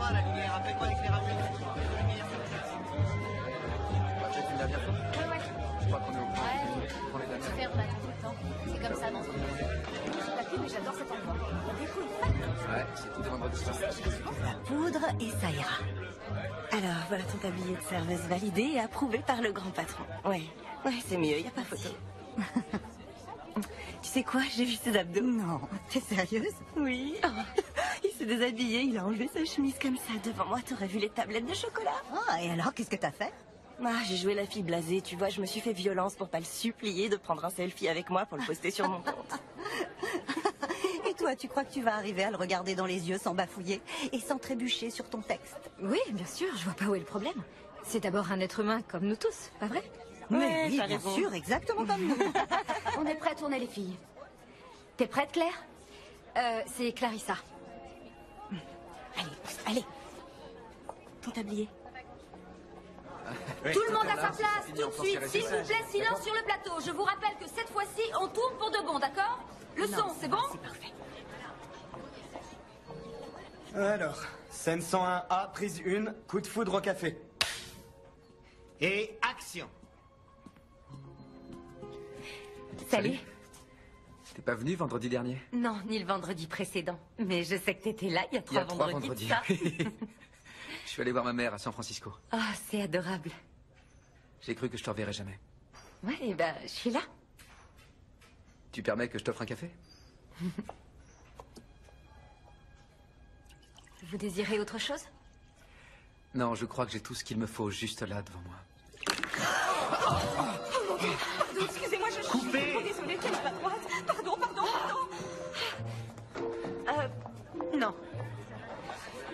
pas, la lumière, appelle-moi l'éclairage. Peut-être une dernière fois. Ouais. Je crois qu'on est au point. Ouais, Pour les dernières. super, on attend tout le temps. C'est comme ça dans ce monde. Je t'appuie, mais j'adore cet endroit. Il y a des coups Ouais, c'est tous les vendredis soirs. La poudre et ça ira. Alors, voilà ton tablier de serveuse validé et approuvé par le grand patron. Ouais, c'est mieux, y a pas photo. Tu sais quoi, j'ai vu ses abdos. Non, t'es sérieuse? Oui. Il s'est déshabillé, il a enlevé sa chemise comme ça. Devant moi, t'aurais vu les tablettes de chocolat. Ah, et alors, qu'est-ce que t'as fait? J'ai joué la fille blasée, tu vois, je me suis fait violence pour pas le supplier de prendre un selfie avec moi pour le poster sur mon compte. Et toi, tu crois que tu vas arriver à le regarder dans les yeux sans bafouiller et sans trébucher sur ton texte? Oui, bien sûr, je vois pas où est le problème. C'est d'abord un être humain comme nous tous, pas vrai? Mais oui, t'as bien raison. sûr, exactement comme nous. On est prêtes, on est les filles. T'es prête, Claire? C'est Clarissa. Allez. Ton tablier. Tout le monde à sa place, tout de suite, s'il vous plaît, silence sur le plateau. Je vous rappelle que cette fois-ci, on tourne pour de bon, d'accord? Le son, c'est bon? C'est parfait. Alors, scène 101A, prise 1, coup de foudre au café. Et action. Salut. T'es pas venu vendredi dernier? Non, ni le vendredi précédent. Mais je sais que t'étais là il y a Il y a 3 3 vendredis. vendredis. Je suis allé voir ma mère à San Francisco. Ah, c'est adorable. J'ai cru que je te reverrais jamais. Ouais, eh ben, je suis là. Tu permets que je t'offre un café? Vous désirez autre chose? Non, je crois que j'ai tout ce qu'il me faut juste là devant moi. Excusez-moi, je suis Coupez. trop désolée, quelle maladroite. Pardon. Non.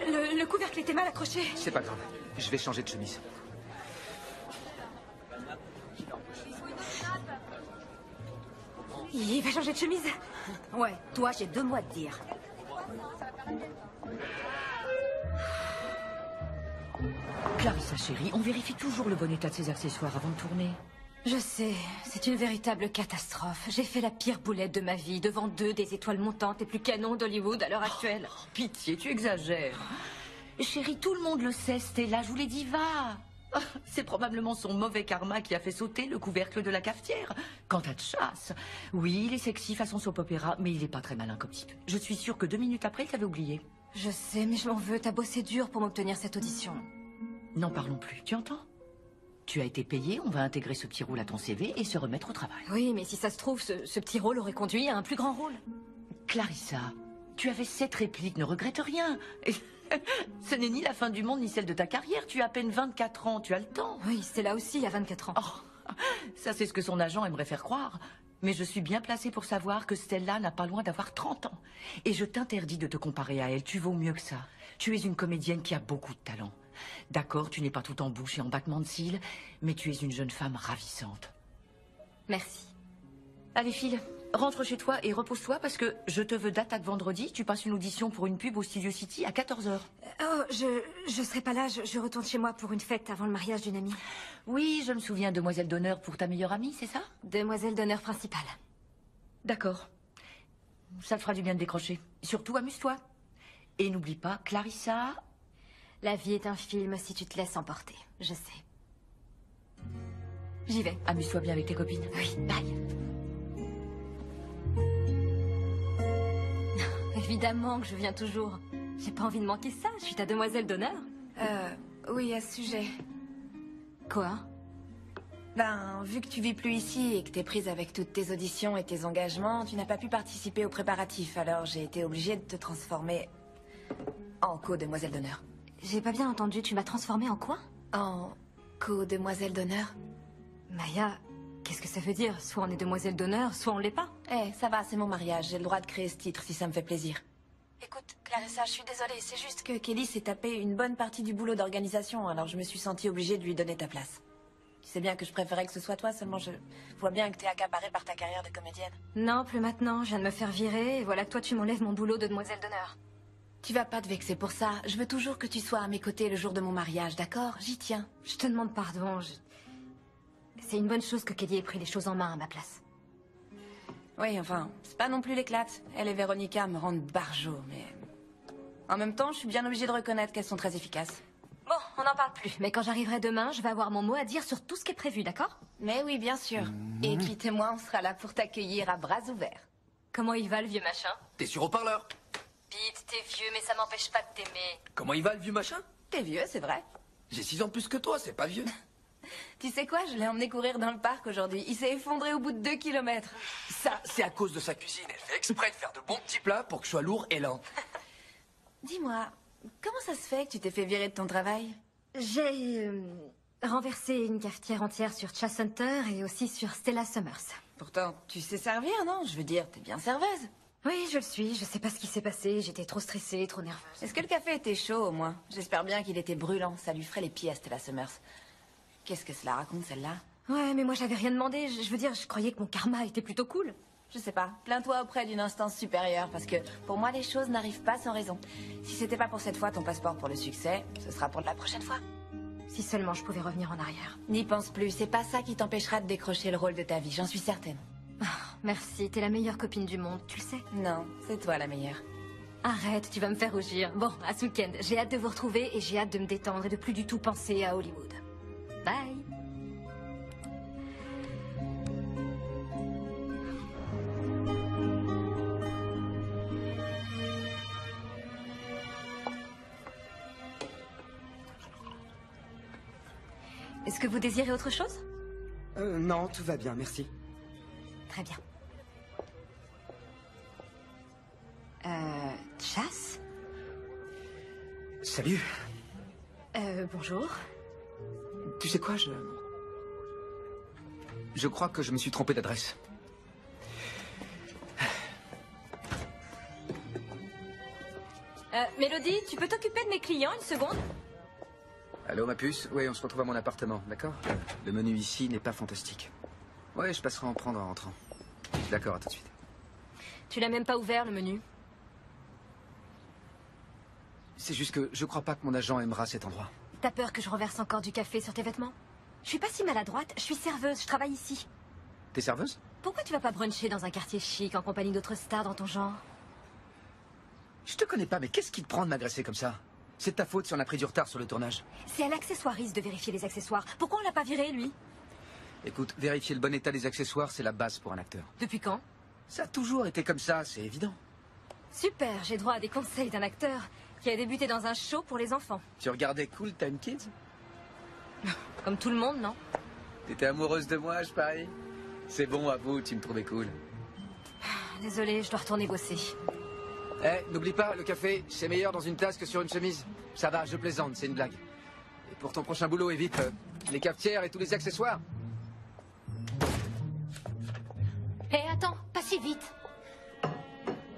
Le couvercle était mal accroché. C'est pas grave. Je vais changer de chemise. Il va changer de chemise. Ouais, toi, j'ai 2 mots à te dire. Clarissa chérie, on vérifie toujours le bon état de ses accessoires avant de tourner. Je sais, c'est une véritable catastrophe. J'ai fait la pire boulette de ma vie, devant 2 des étoiles montantes les plus canons d'Hollywood à l'heure actuelle. Oh, pitié, tu exagères. Chérie, tout le monde le sait, Stella, je vous l'ai dit, va. C'est probablement son mauvais karma qui a fait sauter le couvercle de la cafetière. Quant à Chasse, oui, il est sexy façon soap opéra, mais il est pas très malin comme type. Je suis sûre que 2 minutes après, il t'avait oublié. Je sais, mais je m'en veux, t'as bossé dur pour m'obtenir cette audition. N'en parlons plus, tu entends? Tu as été payé, on va intégrer ce petit rôle à ton CV et se remettre au travail. Oui, mais si ça se trouve, ce petit rôle aurait conduit à un plus grand rôle. Clarissa, tu avais 7 répliques, ne regrette rien. Ce n'est ni la fin du monde ni celle de ta carrière. Tu as à peine 24 ans, tu as le temps. Oui, c'est là aussi, à 24 ans. Oh, ça c'est ce que son agent aimerait faire croire. Mais je suis bien placée pour savoir que Stella n'a pas loin d'avoir 30 ans. Et je t'interdis de te comparer à elle, tu vaux mieux que ça. Tu es une comédienne qui a beaucoup de talent. D'accord, tu n'es pas tout en bouche et en battement de cils, mais tu es une jeune femme ravissante. Merci. Allez, file, rentre chez toi et repose-toi parce que je te veux d'attaque vendredi. Tu passes une audition pour une pub au Studio City à 14h. Oh, je serai pas là, je retourne chez moi pour une fête avant le mariage d'une amie. Oui, je me souviens, demoiselle d'honneur pour ta meilleure amie, c'est ça? Demoiselle d'honneur principale. D'accord. Ça te fera du bien de décrocher. Surtout, amuse-toi. Et n'oublie pas, Clarissa... La vie est un film si tu te laisses emporter, je sais. J'y vais. Amuse-toi bien avec tes copines. Oui, bye. Évidemment que je viens toujours. J'ai pas envie de manquer ça, je suis ta demoiselle d'honneur. Oui, à ce sujet. Quoi? Ben, vu que tu vis plus ici et que t'es prise avec toutes tes auditions et tes engagements, tu n'as pas pu participer aux préparatifs, alors j'ai été obligée de te transformer en co-demoiselle d'honneur. J'ai pas bien entendu, tu m'as transformée en quoi? En co-demoiselle d'honneur? Maya, qu'est-ce que ça veut dire? Soit on est demoiselle d'honneur, soit on l'est pas. Eh, ça va, c'est mon mariage, j'ai le droit de créer ce titre si ça me fait plaisir. Écoute, Clarissa, je suis désolée, c'est juste que Kelly s'est tapé une bonne partie du boulot d'organisation, alors je me suis sentie obligée de lui donner ta place. Tu sais bien que je préférais que ce soit toi, seulement je vois bien que t'es accaparée par ta carrière de comédienne. Non, plus maintenant, je viens de me faire virer, et voilà que toi tu m'enlèves mon boulot de demoiselle d'honneur. Tu vas pas te vexer pour ça, je veux toujours que tu sois à mes côtés le jour de mon mariage, d'accord? J'y tiens. Je te demande pardon, c'est une bonne chose que Kelly ait pris les choses en main à ma place. Oui, enfin, c'est pas non plus l'éclate. Elle et Véronica me rendent barjot, mais... En même temps, je suis bien obligée de reconnaître qu'elles sont très efficaces. Bon, on n'en parle plus. Mais quand j'arriverai demain, je vais avoir mon mot à dire sur tout ce qui est prévu, d'accord? Mais oui, bien sûr. Et Pete et moi, on sera là pour t'accueillir à bras ouverts. Comment il va, le vieux machin? T'es sur haut-parleur? Pete, t'es vieux, mais ça m'empêche pas de t'aimer. Comment il va, le vieux machin? T'es vieux, c'est vrai. J'ai 6 ans de plus que toi, c'est pas vieux. Tu sais quoi, je l'ai emmené courir dans le parc aujourd'hui. Il s'est effondré au bout de 2 kilomètres. Ça, c'est à cause de sa cuisine. Elle fait exprès de faire de bons petits plats pour que je sois lourd et lent. Dis-moi, comment ça se fait que tu t'es fait virer de ton travail? J'ai renversé une cafetière entière sur Chas Hunter et aussi sur Stella Summers. Pourtant, tu sais servir, non? Je veux dire, t'es bien serveuse. Oui, je le suis. Je sais pas ce qui s'est passé. J'étais trop stressée, trop nerveuse. Est-ce que le café était chaud, au moins? J'espère bien qu'il était brûlant. Ça lui ferait les pieds à Stella Summers. Qu'est-ce que cela raconte, celle-là? Ouais, mais moi, j'avais rien demandé. Je veux dire, je croyais que mon karma était plutôt cool. Je sais pas. Plains-toi auprès d'une instance supérieure, parce que pour moi, les choses n'arrivent pas sans raison. Si c'était pas pour cette fois ton passeport pour le succès, ce sera pour la prochaine fois. Si seulement je pouvais revenir en arrière. N'y pense plus. C'est pas ça qui t'empêchera de décrocher le rôle de ta vie, j'en suis certaine. Merci, t'es la meilleure copine du monde, tu le sais. Non, c'est toi la meilleure. Arrête, tu vas me faire rougir. Bon, à ce week-end. J'ai hâte de vous retrouver et j'ai hâte de me détendre et de plus du tout penser à Hollywood. Bye. Est-ce que vous désirez autre chose? Non, tout va bien, merci. Très bien. Chas? Salut. Bonjour. Tu sais quoi, je crois que je me suis trompé d'adresse. Mélodie, tu peux t'occuper de mes clients une seconde? Allô, ma puce? Oui, on se retrouve à mon appartement, d'accord? Le menu ici n'est pas fantastique. Ouais, je passerai en prendre en rentrant. D'accord, à tout de suite. Tu l'as même pas ouvert, le menu? C'est juste que je crois pas que mon agent aimera cet endroit. T'as peur que je renverse encore du café sur tes vêtements? Je suis pas si maladroite, je suis serveuse, je travaille ici. T'es serveuse? Pourquoi tu vas pas bruncher dans un quartier chic en compagnie d'autres stars dans ton genre? Je te connais pas, mais qu'est-ce qui te prend de m'agresser comme ça? C'est de ta faute si on a pris du retard sur le tournage. C'est à l'accessoiriste de vérifier les accessoires. Pourquoi on l'a pas viré, lui? Écoute, vérifier le bon état des accessoires, c'est la base pour un acteur. Depuis quand? Ça a toujours été comme ça, c'est évident. Super, j'ai droit à des conseils d'un acteur qui a débuté dans un show pour les enfants. Tu regardais Cool Time Kids? Comme tout le monde, non? T'étais amoureuse de moi, je parie? C'est bon, avoue, tu me trouvais cool. Désolée, je dois retourner bosser. Eh, n'oublie pas, le café, c'est meilleur dans une tasse que sur une chemise. Ça va, je plaisante, c'est une blague. Et pour ton prochain boulot, évite les cafetières et tous les accessoires. Hé, attends, pas si vite.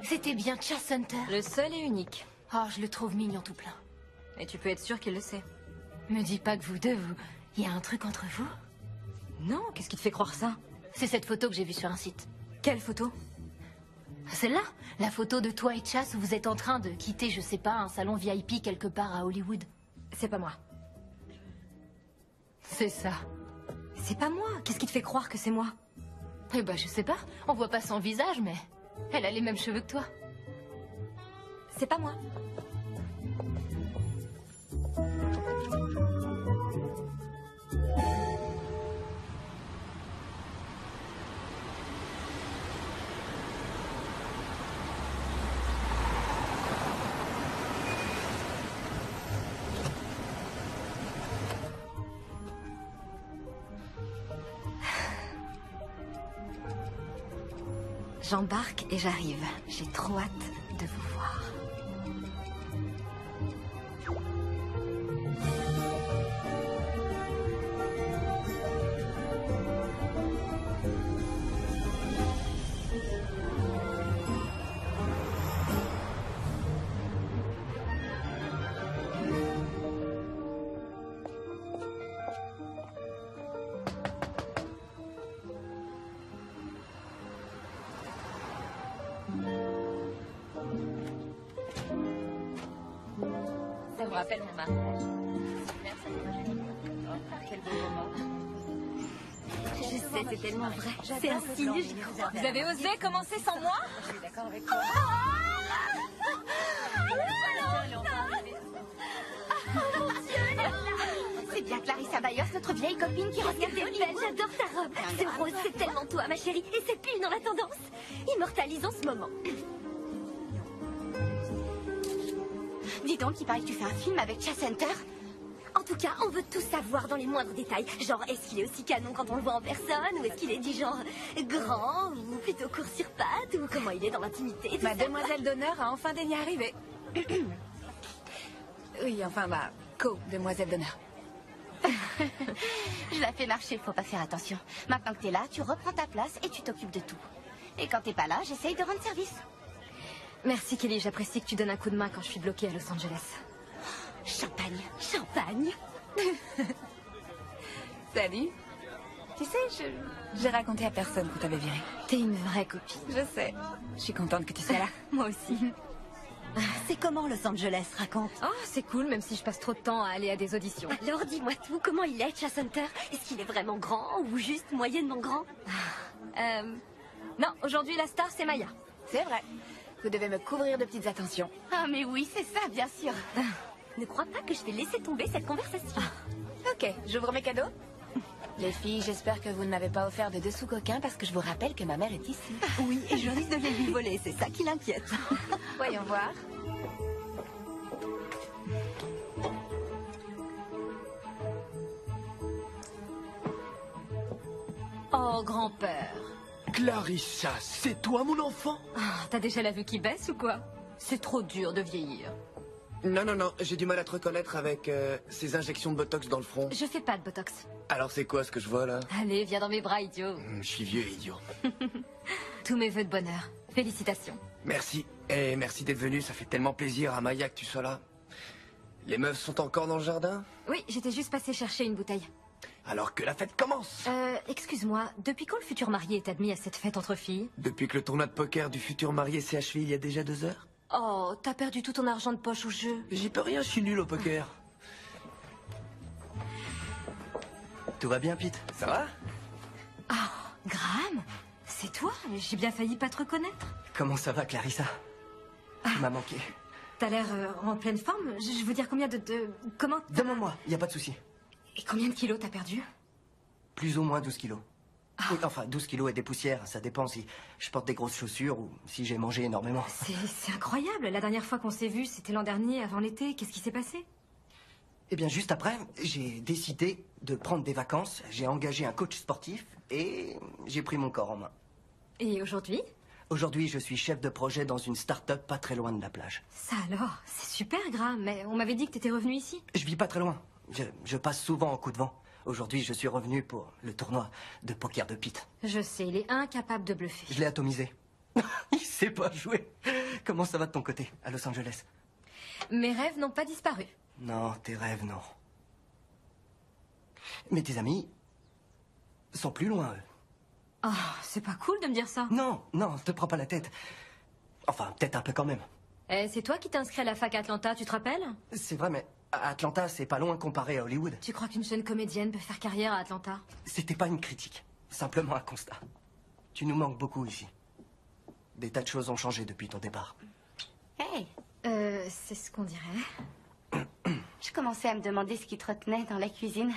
C'était bien Chas Hunter. Le seul et unique. Oh, je le trouve mignon tout plein. Et tu peux être sûr qu'il le sait. Me dis pas que vous deux, il y a un truc entre vous? Non, qu'est-ce qui te fait croire ça? C'est cette photo que j'ai vue sur un site. Quelle photo? Celle-là, la photo de toi et Chas où vous êtes en train de quitter, je sais pas, un salon VIP quelque part à Hollywood. C'est pas moi. C'est ça. C'est pas moi. Qu'est-ce qui te fait croire que c'est moi? Eh ben, je sais pas. On voit pas son visage, mais elle a les mêmes cheveux que toi. C'est pas moi. J'embarque et j'arrive. J'ai trop hâte de vous voir. Ça me rappelle mon mariage. Quel beau moment. Je sais, c'est tellement vrai. C'est un signe, j'y crois. Vous avez osé commencer sans moi? Je suis d'accord avec toi. C'est bien Clarissa Byers, notre vieille copine qui regarde des Belle, j'adore ta robe. Ce rose, c'est tellement toi, ma chérie. Et c'est pile dans la tendance. Immortalisons ce moment. Dis donc, il paraît que tu fais un film avec Chase Hunter. En tout cas, on veut tout savoir dans les moindres détails. Genre, est-ce qu'il est aussi canon quand on le voit en personne? Ou est-ce qu'il est du genre grand? Ou plutôt court sur pattes? Ou comment il est dans l'intimité? Ma demoiselle d'honneur a enfin daigné arriver. Oui, enfin, ma co-demoiselle d'honneur. Je la fais marcher, faut pas faire attention. Maintenant que t'es là, tu reprends ta place et tu t'occupes de tout. Et quand t'es pas là, j'essaye de rendre service. Merci, Kelly. J'apprécie que tu donnes un coup de main quand je suis bloquée à Los Angeles. Champagne. Champagne. Salut. Tu sais, j'ai raconté à personne qu'on t'avait viré. T'es une vraie copine. Je sais. Je suis contente que tu sois là. Moi aussi. C'est comment Los Angeles, raconte? Oh, c'est cool, même si je passe trop de temps à aller à des auditions. Alors, dis-moi tout. Comment il est, Chase Hunter? Est-ce qu'il est vraiment grand ou juste moyennement grand? Non, aujourd'hui, la star, c'est Maya. C'est vrai. Vous devez me couvrir de petites attentions. Ah, mais oui, c'est ça, bien sûr. Ne crois pas que je vais laisser tomber cette conversation. Ok, j'ouvre mes cadeaux. Les filles, j'espère que vous ne m'avez pas offert de dessous coquins parce que je vous rappelle que ma mère est ici. Oui, et je risque de les lui voler, c'est ça qui l'inquiète. Voyons voir. Oh, grand-père. Clarissa, c'est toi mon enfant? Ah, t'as déjà la vue qui baisse ou quoi? C'est trop dur de vieillir. Non, non, non, j'ai du mal à te reconnaître avec ces injections de Botox dans le front. Je fais pas de Botox. Alors c'est quoi ce que je vois là? Allez, viens dans mes bras, idiot. Je suis vieux idiot. Tous mes vœux de bonheur. Félicitations. Merci. Et merci d'être venu, ça fait tellement plaisir à Maya que tu sois là. Les meufs sont encore dans le jardin? Oui, j'étais juste passée chercher une bouteille. Alors que la fête commence! Excuse-moi, depuis quand le futur marié est admis à cette fête entre filles? Depuis que le tournoi de poker du futur marié s'est achevé il y a déjà 2 heures? Oh, t'as perdu tout ton argent de poche au jeu. J'y peux rien, je suis nul au poker. Tout va bien, Pete? Ça va? Ah, Graham? C'est toi? J'ai bien failli pas te reconnaître. Comment ça va, Clarissa? Tu m'as manqué. T'as l'air en pleine forme. Je veux dire, combien comment... Demande-moi, y a pas de souci. Et combien de kilos t'as perdu? Plus ou moins 12 kilos. Oui, enfin, 12 kilos et des poussières, ça dépend si je porte des grosses chaussures ou si j'ai mangé énormément. C'est incroyable. La dernière fois qu'on s'est vus, c'était l'an dernier, avant l'été. Qu'est-ce qui s'est passé? Eh bien, juste après, j'ai décidé de prendre des vacances. J'ai engagé un coach sportif et j'ai pris mon corps en main. Et aujourd'hui? Aujourd'hui, je suis chef de projet dans une start-up pas très loin de la plage. Ça alors, c'est super, Graham. Mais on m'avait dit que t'étais revenu ici. Je vis pas très loin. Je passe souvent en coup de vent. Aujourd'hui, je suis revenu pour le tournoi de poker de Pete. Je sais, il est incapable de bluffer. Je l'ai atomisé. Il sait pas jouer. Comment ça va de ton côté, à Los Angeles? Mes rêves n'ont pas disparu. Non, tes rêves, non. Mais tes amis sont plus loin, eux. Oh, c'est pas cool de me dire ça. Non, non, te prends pas la tête. Enfin, peut-être un peu quand même. Eh, c'est toi qui t'es inscrit à la fac Atlanta, tu te rappelles? C'est vrai, mais Atlanta, c'est pas loin comparé à Hollywood. Tu crois qu'une jeune comédienne peut faire carrière à Atlanta? C'était pas une critique, simplement un constat. Tu nous manques beaucoup ici. Des tas de choses ont changé depuis ton départ. Hey, c'est ce qu'on dirait. je commençais à me demander ce qui te retenait dans la cuisine.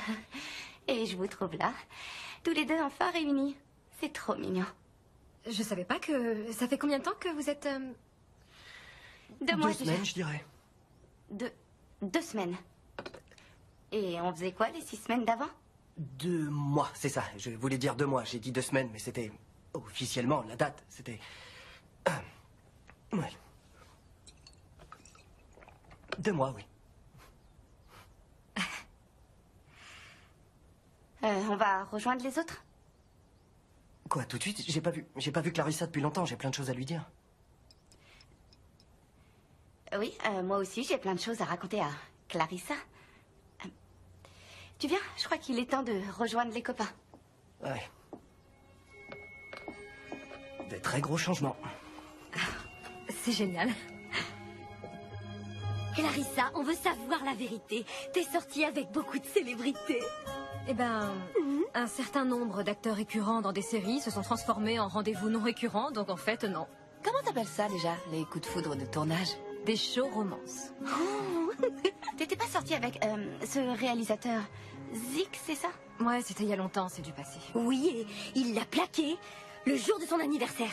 Et je vous trouve là, tous les deux enfin réunis. C'est trop mignon. Je savais pas que... Ça fait combien de temps que vous êtes... 2 mois 2 semaines, je dirais. 2 semaines. Et on faisait quoi les 6 semaines d'avant? 2 mois, c'est ça. Je voulais dire 2 mois. J'ai dit 2 semaines, mais c'était... Officiellement, la date, c'était... Oui. 2 mois, oui. On va rejoindre les autres? Quoi, tout de suite? J'ai pas vu Clarissa depuis longtemps, j'ai plein de choses à lui dire. Oui, moi aussi, j'ai plein de choses à raconter à Clarissa. Tu viens? Je crois qu'il est temps de rejoindre les copains. Ouais. Des très gros changements. C'est génial. Clarissa, on veut savoir la vérité. T'es sortie avec beaucoup de célébrités. Eh ben, un certain nombre d'acteurs récurrents dans des séries se sont transformés en rendez-vous non récurrents, donc en fait, non. Comment t'appelles ça déjà, les coups de foudre de tournage? Des shows romances. Oh. T'étais pas sortie avec ce réalisateur Zik, c'est ça? Ouais, c'était il y a longtemps, c'est du passé. Oui, et il l'a plaqué le jour de son anniversaire.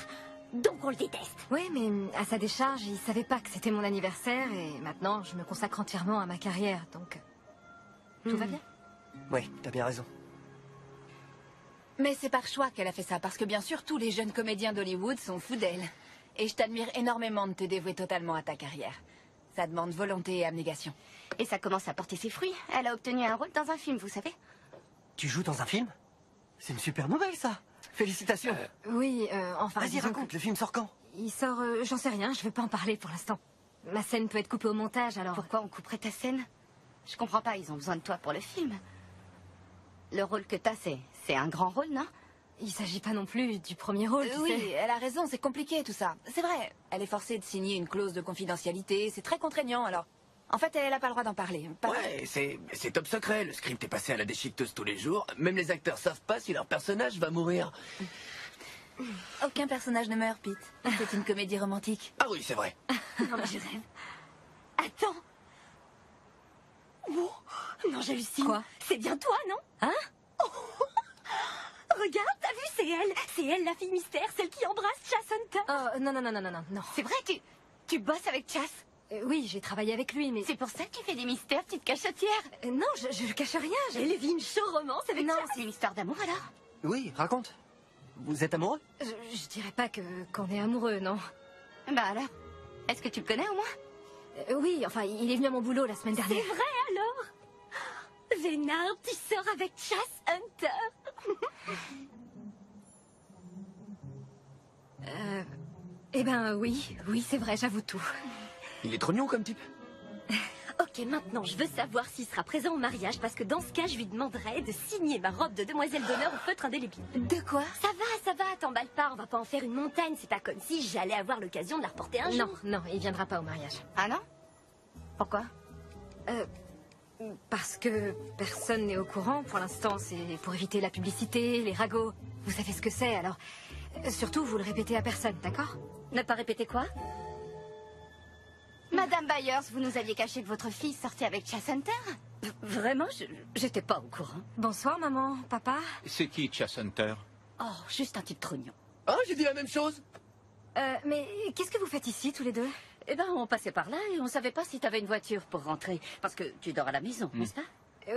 Donc on le déteste. Oui, mais à sa décharge, il savait pas que c'était mon anniversaire et maintenant je me consacre entièrement à ma carrière, donc tout va bien. Ouais, t'as bien raison. Mais c'est par choix qu'elle a fait ça, parce que bien sûr, tous les jeunes comédiens d'Hollywood sont fous d'elle. Et je t'admire énormément de te dévouer totalement à ta carrière. Ça demande volonté et abnégation. Et ça commence à porter ses fruits. Elle a obtenu un rôle dans un film, vous savez. Tu joues dans un film? C'est une super nouvelle, ça. Félicitations. Oui, enfin... Vas-y, disons raconte, que le film sort quand? Il sort, j'en sais rien, je veux pas en parler pour l'instant. Ma scène peut être coupée au montage, alors... Pourquoi on couperait ta scène? Je comprends pas, ils ont besoin de toi pour le film. Le rôle que t'as, c'est un grand rôle, non? Il s'agit pas non plus du premier rôle, tu Oui, sais. elle a raison, c'est compliqué tout ça. C'est vrai, elle est forcée de signer une clause de confidentialité, c'est très contraignant alors. En fait, elle a pas le droit d'en parler. Ouais, c'est top secret, le script est passé à la déchiqueteuse tous les jours. Même les acteurs savent pas si leur personnage va mourir. Aucun personnage ne meurt, Pete. C'est une comédie romantique. Ah oui, c'est vrai. Non, mais je rêve. Attends. Oh, non, j'hallucine. Quoi? C'est bien toi, non? Hein? Regarde, t'as vu, c'est elle. C'est elle, la fille mystère, celle qui embrasse Chas Hunter. Oh, non. C'est vrai, tu bosses avec Chas? Oui, j'ai travaillé avec lui, mais... C'est pour ça que tu fais des mystères, petite cachetière? Non, je cache rien. Elle vit une show romance avec Non, Chas. C'est une histoire d'amour, alors? Oui, raconte. Vous êtes amoureux? Je dirais pas qu'on est amoureux, non. Bah alors, est-ce que tu le connais au moins? Oui, enfin, il est venu à mon boulot la semaine dernière. C'est vrai, alors? Vénard, tu sors avec Chas Hunter? Eh ben oui, c'est vrai, j'avoue tout. Il est trop mignon comme type. Ok, maintenant, je veux savoir s'il sera présent au mariage, parce que dans ce cas, je lui demanderai de signer ma robe de demoiselle d'honneur au feutre indélébile. De quoi? Ça va, t'emballe pas, on va pas en faire une montagne, c'est pas comme si j'allais avoir l'occasion de la reporter un jour. Non, il viendra pas au mariage. Ah non? Pourquoi? Parce que personne n'est au courant pour l'instant, c'est pour éviter la publicité, les ragots. Vous savez ce que c'est, alors... surtout, vous le répétez à personne, d'accord? Ne pas répéter quoi? Madame Byers, vous nous aviez caché que votre fille sortait avec Chas Hunter? Vraiment, j'étais pas au courant. Bonsoir, maman, papa. C'est qui, Chas Hunter? Oh, juste un type trognon. Ah, j'ai dit la même chose. Mais qu'est-ce que vous faites ici, tous les deux? Eh ben, on passait par là et on savait pas si t'avais une voiture pour rentrer. Parce que tu dors à la maison, n'est-ce pas?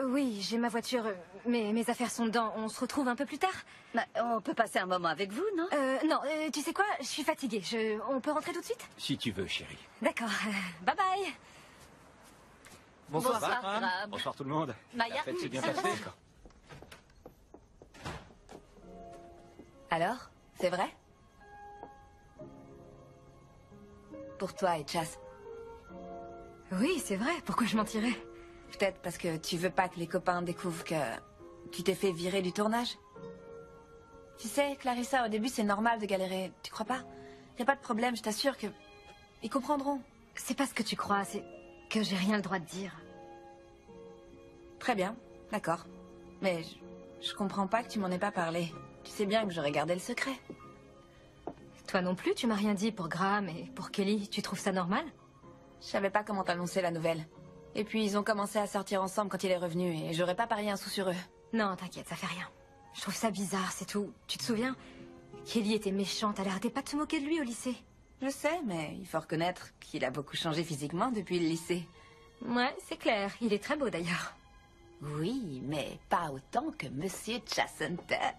Oui, j'ai ma voiture, mais mes affaires sont dedans. On se retrouve un peu plus tard? Bah, on peut passer un moment avec vous, non? Non, tu sais quoi? Je suis fatiguée. On peut rentrer tout de suite? Si tu veux, chérie. D'accord. Bye bye. Bonsoir, Graham. Graham. Bonsoir tout le monde. Maya. La fête s'est bien passée. Alors, c'est vrai? Pour toi et Chas. Oui, c'est vrai. Pourquoi je mentirais? Peut-être parce que tu veux pas que les copains découvrent que tu t'es fait virer du tournage. Tu sais, Clarissa, au début, c'est normal de galérer. Tu crois pas? Y a pas de problème, je t'assure que... Ils comprendront. C'est pas ce que tu crois, c'est que j'ai rien le droit de dire. Très bien, d'accord. Mais je comprends pas que tu m'en aies pas parlé. Tu sais bien que j'aurais gardé le secret. Toi non plus, tu m'as rien dit pour Graham et pour Kelly. Tu trouves ça normal? Je savais pas comment t'annoncer la nouvelle. Et puis ils ont commencé à sortir ensemble quand il est revenu et j'aurais pas parié un sou sur eux. Non, t'inquiète, ça fait rien. Je trouve ça bizarre, c'est tout. Tu te souviens? Kelly était méchante, elle arrêtait pas de se moquer de lui au lycée. Je sais, mais il faut reconnaître qu'il a beaucoup changé physiquement depuis le lycée. Ouais, c'est clair. Il est très beau d'ailleurs. Oui, mais pas autant que Monsieur Chas Hunter.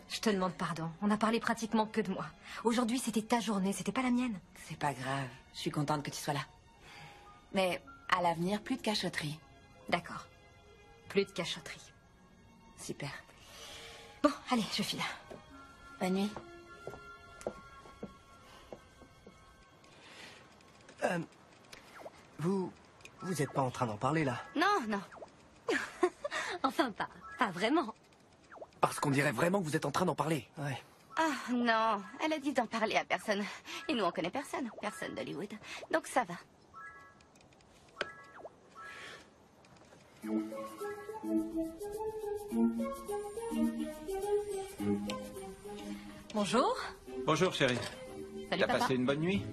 Je te demande pardon. On a parlé pratiquement que de moi. Aujourd'hui, c'était ta journée, c'était pas la mienne. C'est pas grave. Je suis contente que tu sois là. Mais à l'avenir, plus de cachotterie. D'accord. Plus de cachotterie. Super. Bon, allez, je file. Bonne nuit. Vous êtes pas en train d'en parler, là? Non. Enfin, pas vraiment. Parce qu'on dirait vraiment que vous êtes en train d'en parler. Ouais. Ah non, elle a dit d'en parler à personne. Et nous, on connaît personne. Personne d'Hollywood. Donc ça va. Bonjour. Bonjour, chérie. Salut, T'as papa. passé une bonne nuit?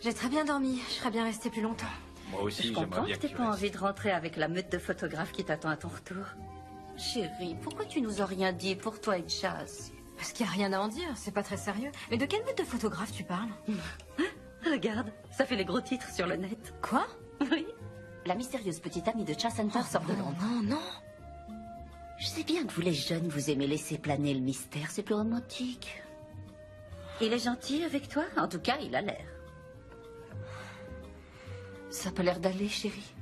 J'ai très bien dormi. Je serais bien restée plus longtemps. Moi aussi, Je j'aimerais comprends bien que que t'aies tu pas restes. envie de rentrer avec la meute de photographes qui t'attend à ton retour. Chérie, pourquoi tu nous as rien dit pour toi et Chas? Parce qu'il n'y a rien à en dire, c'est pas très sérieux. Mais de quelle meute de photographe tu parles? Regarde, ça fait les gros titres sur le net. Quoi? Oui. La mystérieuse petite amie de Chas Hunter sort de l'ombre. Non, non. Je sais bien que vous les jeunes, vous aimez laisser planer le mystère, c'est plus romantique. Il est gentil avec toi? En tout cas, il a l'air. Ça a pas l'air d'aller, chérie.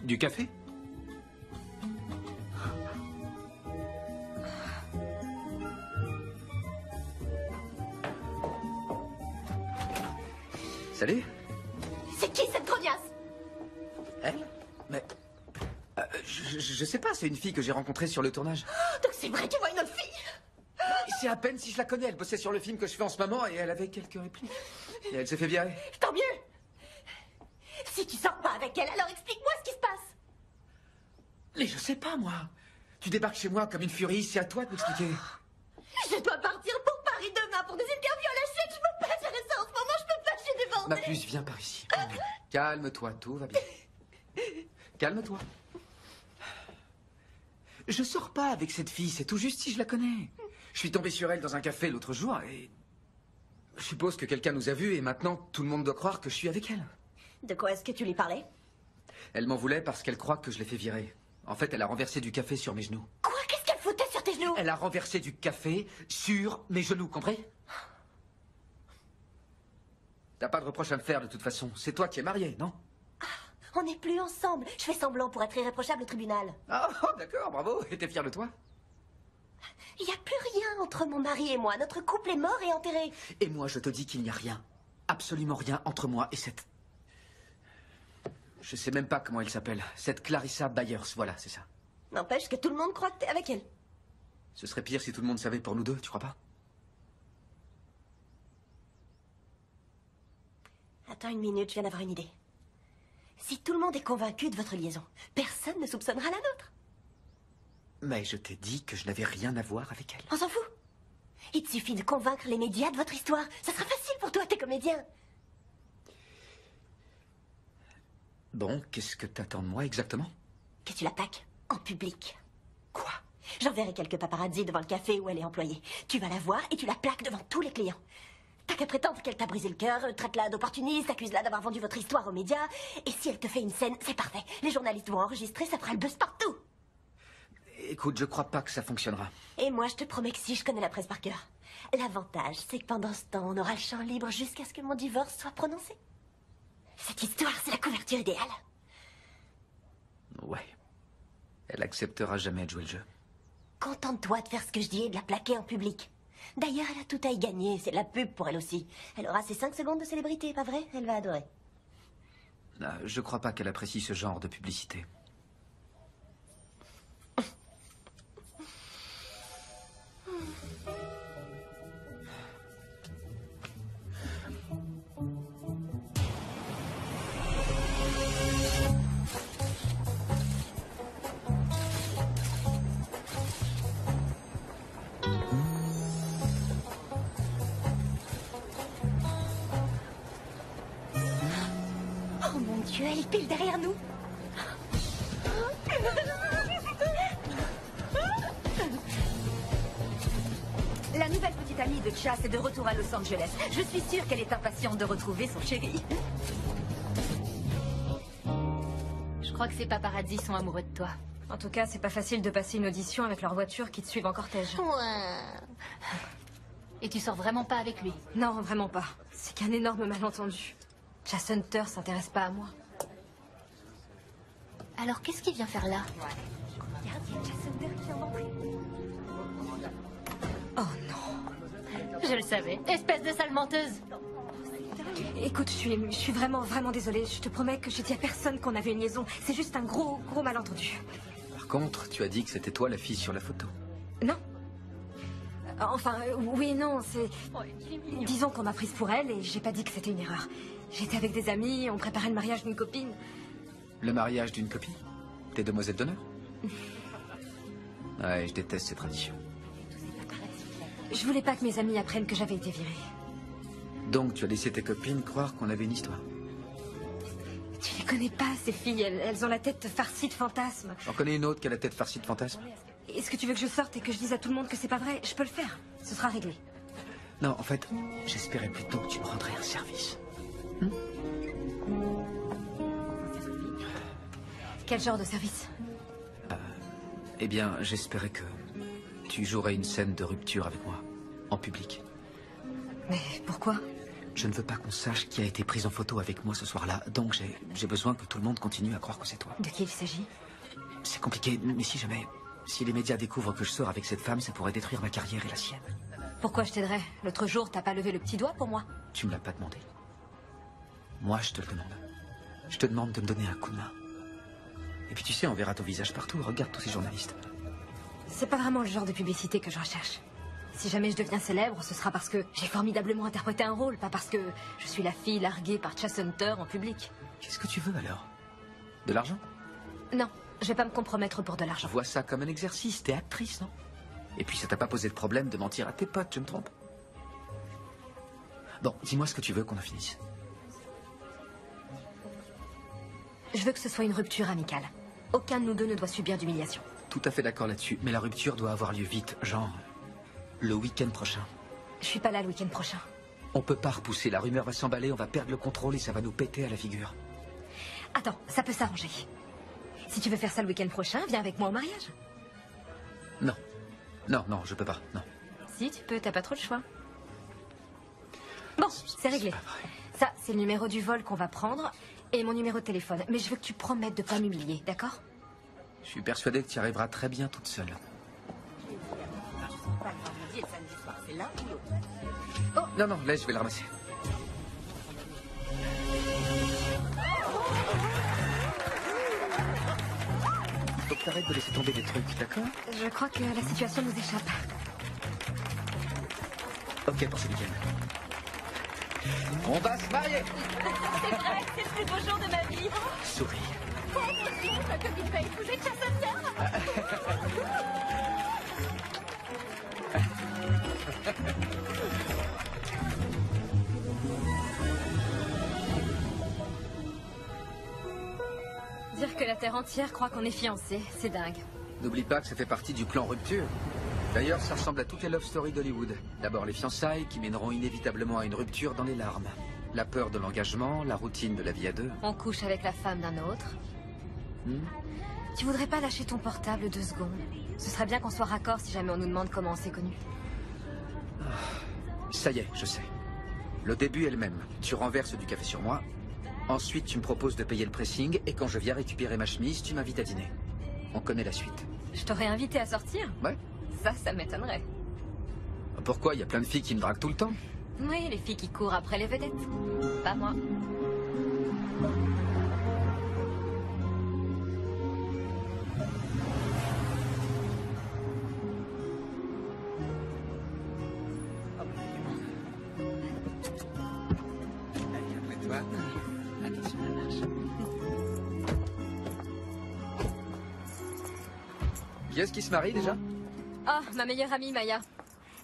Du café? Salut. C'est qui cette grognasse? Elle? Mais... je sais pas, c'est une fille que j'ai rencontrée sur le tournage. Donc c'est vrai qu'il voit une autre fille? C'est à peine si je la connais, elle bossait sur le film que je fais en ce moment et elle avait quelques répliques. Et elle s'est fait virer. Tant mieux. Si tu sors pas avec elle, alors explique-moi ce qui se passe. Mais je sais pas, moi. Tu débarques chez moi comme une furie, c'est à toi de m'expliquer. Je dois partir pour Paris demain pour des interviews à la chaîne. Je peux pas gérer ça en ce moment, je peux pas, j'ai des Ma vendées. puce, viens par ici. Calme-toi, tout va bien. Calme-toi. Je sors pas avec cette fille, c'est tout juste si je la connais. Je suis tombé sur elle dans un café l'autre jour et... Je suppose que quelqu'un nous a vus et maintenant tout le monde doit croire que je suis avec elle. De quoi est-ce que tu lui parlais? Elle m'en voulait parce qu'elle croit que je l'ai fait virer. En fait, elle a renversé du café sur mes genoux. Quoi? Qu'est-ce qu'elle foutait sur tes genoux? Elle a renversé du café sur mes genoux, compris? T'as pas de reproche à me faire de toute façon. C'est toi qui es marié, non? On n'est plus ensemble. Je fais semblant pour être irréprochable au tribunal. Ah, d'accord, bravo. Et t'es fier de toi? Il n'y a plus rien entre mon mari et moi. Notre couple est mort et enterré. Et moi, je te dis qu'il n'y a rien. Absolument rien entre moi et cette... Je sais même pas comment elle s'appelle. Cette Clarissa Byers, voilà, c'est ça. N'empêche que tout le monde croit que t'es avec elle. Ce serait pire si tout le monde savait pour nous deux, tu crois pas? Attends une minute, je viens d'avoir une idée. Si tout le monde est convaincu de votre liaison, personne ne soupçonnera la nôtre. Mais je t'ai dit que je n'avais rien à voir avec elle. On s'en fout. Il te suffit de convaincre les médias de votre histoire. Ça sera facile pour toi, t'es comédien. Bon, qu'est-ce que t'attends de moi exactement? Que tu l'attaques en public. Quoi? J'enverrai quelques paparazzi devant le café où elle est employée. Tu vas la voir et tu la plaques devant tous les clients. T'as qu'à prétendre qu'elle t'a brisé le cœur, traite-la d'opportuniste, accuse-la d'avoir vendu votre histoire aux médias. Et si elle te fait une scène, c'est parfait. Les journalistes vont enregistrer, ça fera le buzz partout. Écoute, je crois pas que ça fonctionnera. Et moi, je te promets que si, je connais la presse par cœur. L'avantage, c'est que pendant ce temps, on aura le champ libre jusqu'à ce que mon divorce soit prononcé. Cette histoire, c'est la couverture idéale. Ouais. Elle acceptera jamais de jouer le jeu. Contente-toi de faire ce que je dis et de la plaquer en public. D'ailleurs, elle a tout à y gagner. C'est de la pub pour elle aussi. Elle aura ses 5 secondes de célébrité, pas vrai? Elle va adorer. Je crois pas qu'elle apprécie ce genre de publicité. Oh mon Dieu, elle est pile derrière nous. La nouvelle petite amie de Chas est de retour à Los Angeles. Je suis sûre qu'elle est impatiente de retrouver son chéri. Je crois que ces paparazzis sont amoureux de toi. En tout cas, c'est pas facile de passer une audition avec leur voiture qui te suivent en cortège. Et tu sors vraiment pas avec lui? Non, vraiment pas. C'est qu'un énorme malentendu. Chas Hunter s'intéresse pas à moi. Alors qu'est-ce qu'il vient faire là? Regarde, il y a Chas Hunter qui vient d'entrer. Oh non. Je le savais. Espèce de sale menteuse. Écoute, je suis vraiment désolée. Je te promets que j'ai dit à personne qu'on avait une liaison. C'est juste un gros malentendu. Par contre, tu as dit que c'était toi la fille sur la photo. Non. Enfin, oui et non, c'est... Disons qu'on m'a prise pour elle et j'ai pas dit que c'était une erreur. J'étais avec des amis, on préparait le mariage d'une copine. Le mariage d'une copine? T'es demoiselle d'honneur? Ouais, je déteste ces traditions. Je voulais pas que mes amis apprennent que j'avais été virée. Donc tu as laissé tes copines croire qu'on avait une histoire? Tu les connais pas, ces filles. Elles ont la tête farcie de fantasmes. J'en connais une autre qui a la tête farcie de fantasmes. Est-ce que tu veux que je sorte et que je dise à tout le monde que c'est pas vrai? Je peux le faire. Ce sera réglé. Non, en fait, j'espérais plutôt que tu me rendrais un service. Quel genre de service? Eh bien, j'espérais que tu jouerais une scène de rupture avec moi, en public. Mais pourquoi? Je ne veux pas qu'on sache qui a été prise en photo avec moi ce soir-là, donc j'ai besoin que tout le monde continue à croire que c'est toi. De qui il s'agit? C'est compliqué, mais si jamais... Si les médias découvrent que je sors avec cette femme, ça pourrait détruire ma carrière et la sienne. Pourquoi je t'aiderais? L'autre jour, t'as pas levé le petit doigt pour moi? Tu me l'as pas demandé. Moi, je te le demande. Je te demande de me donner un coup de main. Et puis tu sais, on verra ton visage partout. Regarde tous ces journalistes. C'est pas vraiment le genre de publicité que je recherche. Si jamais je deviens célèbre, ce sera parce que j'ai formidablement interprété un rôle, pas parce que je suis la fille larguée par Chase Hunter en public. Qu'est-ce que tu veux alors? De l'argent? Non, je vais pas me compromettre pour de Je l'argent. vois ça comme un exercice. T'es actrice, non? Et puis ça t'a pas posé de problème de mentir à tes potes, je me trompe? Bon, dis-moi ce que tu veux qu'on en finisse. Je veux que ce soit une rupture amicale. Aucun de nous deux ne doit subir d'humiliation. Tout à fait d'accord là-dessus, mais la rupture doit avoir lieu vite, genre le week-end prochain. Je suis pas là le week-end prochain. On peut pas repousser, la rumeur va s'emballer, on va perdre le contrôle et ça va nous péter à la figure. Attends, ça peut s'arranger. Si tu veux faire ça le week-end prochain, viens avec moi au mariage. Non. Non, non, je peux pas, non. Si, tu peux, t'as pas trop le choix. Bon, c'est réglé. Ça, c'est le numéro du vol qu'on va prendre et mon numéro de téléphone. Mais je veux que tu promettes de pas m'humilier, d'accord? Je suis persuadé que tu y arriveras très bien toute seule. Oh, non, non, laisse, je vais le ramasser. Faut que t'arrêtes de laisser tomber des trucs, d'accord? Je crois que la situation nous échappe. Ok, pour ce week-end. On va se marier! C'est vrai, c'est le plus beau jour de ma vie. Souris. Oh mon Dieu, ma copine va épouser Chase Dire que la terre entière croit qu'on est fiancés, c'est dingue. N'oublie pas que ça fait partie du plan rupture. D'ailleurs, ça ressemble à toutes les love stories d'Hollywood. D'abord les fiançailles qui mèneront inévitablement à une rupture dans les larmes. La peur de l'engagement, la routine de la vie à deux. On couche avec la femme d'un autre. Tu voudrais pas lâcher ton portable 2 secondes? Ce serait bien qu'on soit raccord si jamais on nous demande comment on s'est connus. Ça y est, je sais. Le début est le même. Tu renverses du café sur moi. Ensuite, tu me proposes de payer le pressing. Et quand je viens récupérer ma chemise, tu m'invites à dîner. On connaît la suite. Je t'aurais invité à sortir? Ouais. Ça m'étonnerait. Pourquoi? Il y a plein de filles qui me draguent tout le temps. Oui, les filles qui courent après les vedettes. Pas moi. Qui est-ce qui se marie déjà? Oh, ma meilleure amie Maya.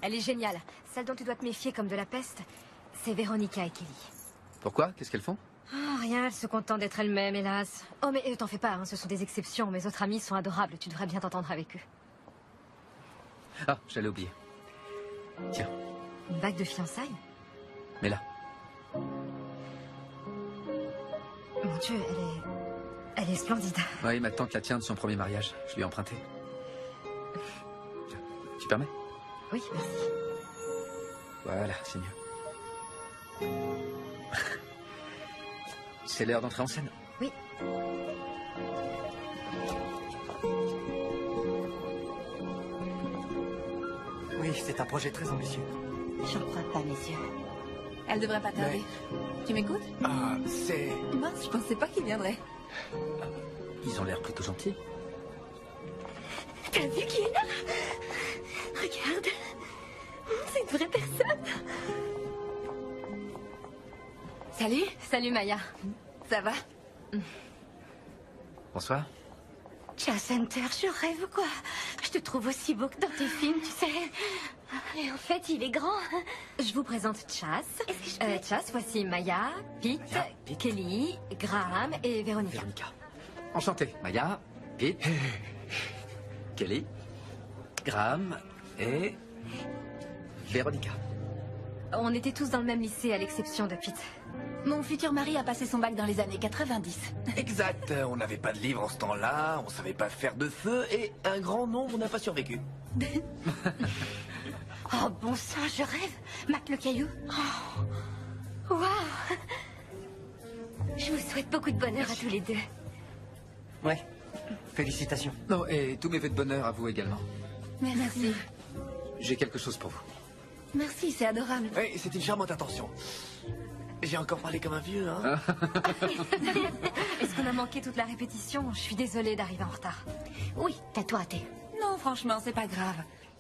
Elle est géniale. Celle dont tu dois te méfier comme de la peste, c'est Véronica et Kelly. Pourquoi? Qu'est-ce qu'elles font? Oh, rien, elles se contentent d'être elles-mêmes, hélas. Oh, mais t'en fais pas, hein, ce sont des exceptions. Mes autres amis sont adorables, tu devrais bien t'entendre avec eux. Ah, j'allais oublier. Tiens, Une bague de fiançailles? mais là. Mon Dieu, elle est splendide. Oui, ma tante la tient de son premier mariage. Je lui ai emprunté. Tu permets? Oui, merci. Voilà, c'est mieux. C'est l'heure d'entrer en scène. Oui. Oui, c'est un projet très ambitieux. J'en crois pas, mes yeux. Elle devrait pas tarder. Tu m'écoutes? Ah, c'est... Mince, je pensais pas qu'il viendrait. Ils ont l'air plutôt gentils. T'as vu qui est là? Regarde. C'est une vraie personne. Salut. Salut, Maya. Ça va? Bonsoir. Chas Hunter, je rêve quoi. Je te trouve aussi beau que dans tes films, tu sais. Et en fait, il est grand. Je vous présente Chas. Chas, voici Maya, Pete, Kelly, Graham et Véronica. Enchanté. Maya, Pete, Kelly, Graham et Véronica. On était tous dans le même lycée à l'exception de Pete. Mon futur mari a passé son bac dans les années 90. Exact, on n'avait pas de livre en ce temps-là, on savait pas faire de feu et un grand nombre n'a pas survécu. Oh bon sang, je rêve. Mac le caillou. Oh. Waouh. Je vous souhaite beaucoup de bonheur à tous les deux. Ouais. Félicitations. Non, et tous mes vœux de bonheur à vous également. Merci. J'ai quelque chose pour vous. Merci, c'est adorable. Oui, c'est une charmante attention. J'ai encore parlé comme un vieux, hein. Est-ce qu'on a manqué toute la répétition? Je suis désolée d'arriver en retard. Oui, t'as tout raté. Non, franchement, c'est pas grave.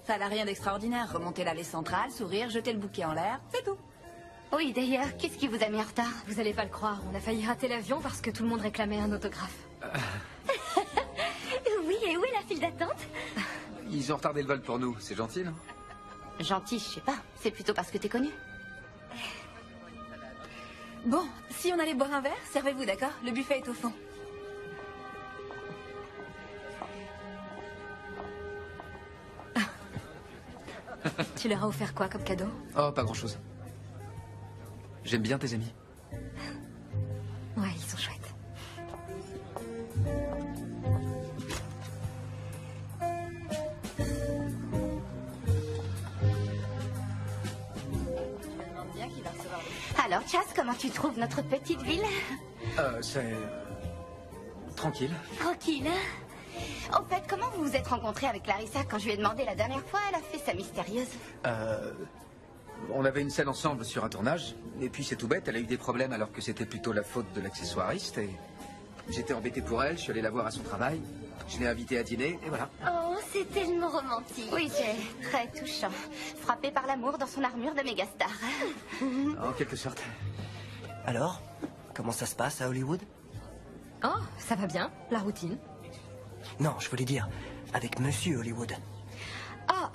Ça n'a rien d'extraordinaire. Remonter l'allée centrale, sourire, jeter le bouquet en l'air, c'est tout. Oui, d'ailleurs, qu'est-ce qui vous a mis en retard? Vous allez pas le croire, on a failli rater l'avion parce que tout le monde réclamait un autographe. Oui, et où est la file d'attente? Ils ont retardé le vol pour nous, c'est gentil, non? Gentil, je sais pas. C'est plutôt parce que t'es connu. Bon, si on allait boire un verre, servez-vous, d'accord? Le buffet est au fond. Tu leur as offert quoi comme cadeau? Oh, pas grand-chose. J'aime bien tes amis. Ouais, ils sont chouettes. Alors, Chas, comment tu trouves notre petite ville? C'est... tranquille. Tranquille, hein? Au fait, comment vous vous êtes rencontrés avec Clarissa? Quand je lui ai demandé la dernière fois, elle a fait sa mystérieuse. On avait une scène ensemble sur un tournage, et puis c'est tout bête, elle a eu des problèmes alors que c'était plutôt la faute de l'accessoiriste, et j'étais embêté pour elle, je suis allé la voir à son travail, je l'ai invitée à dîner, et voilà. Oh, c'est tellement romantique. Oui, c'est très touchant. Frappé par l'amour dans son armure de mégastar. En quelque sorte. Alors, comment ça se passe à Hollywood? Oh, ça va bien, la routine. Non, je voulais dire, avec Monsieur Hollywood. Ah,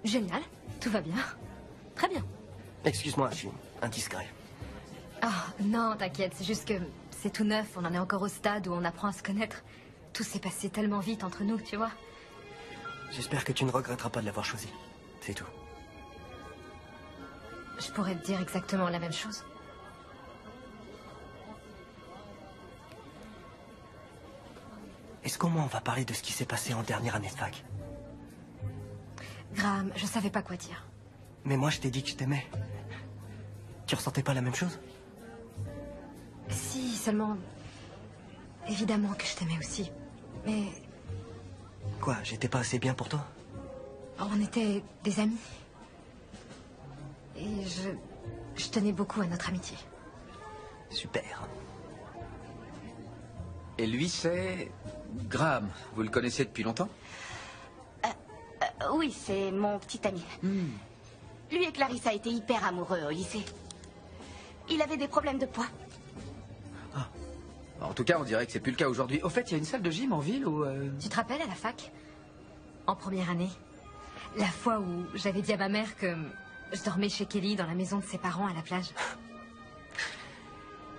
génial, tout va bien. Très bien. Excuse-moi, je suis indiscret. Ah, non, t'inquiète, c'est juste que c'est tout neuf, on en est encore au stade où on apprend à se connaître. Tout s'est passé tellement vite entre nous, tu vois. J'espère que tu ne regretteras pas de l'avoir choisi. C'est tout. Je pourrais te dire exactement la même chose. Est-ce qu'au moins on va parler de ce qui s'est passé en dernière année de fac? Graham, je savais pas quoi dire. Mais moi, je t'ai dit que je t'aimais. Tu ressentais pas la même chose? Si, seulement... Évidemment que je t'aimais aussi. Mais... Quoi, j'étais pas assez bien pour toi? On était des amis. Et je tenais beaucoup à notre amitié. Super. Et lui, c'est... Graham. Vous le connaissez depuis longtemps? Oui, c'est mon petit ami. Lui et Clarissa étaient hyper amoureux au lycée. Il avait des problèmes de poids. En tout cas, on dirait que c'est plus le cas aujourd'hui. Au fait, il y a une salle de gym en ville où... Tu te rappelles à la fac? En première année. La fois où j'avais dit à ma mère que je dormais chez Kelly dans la maison de ses parents à la plage.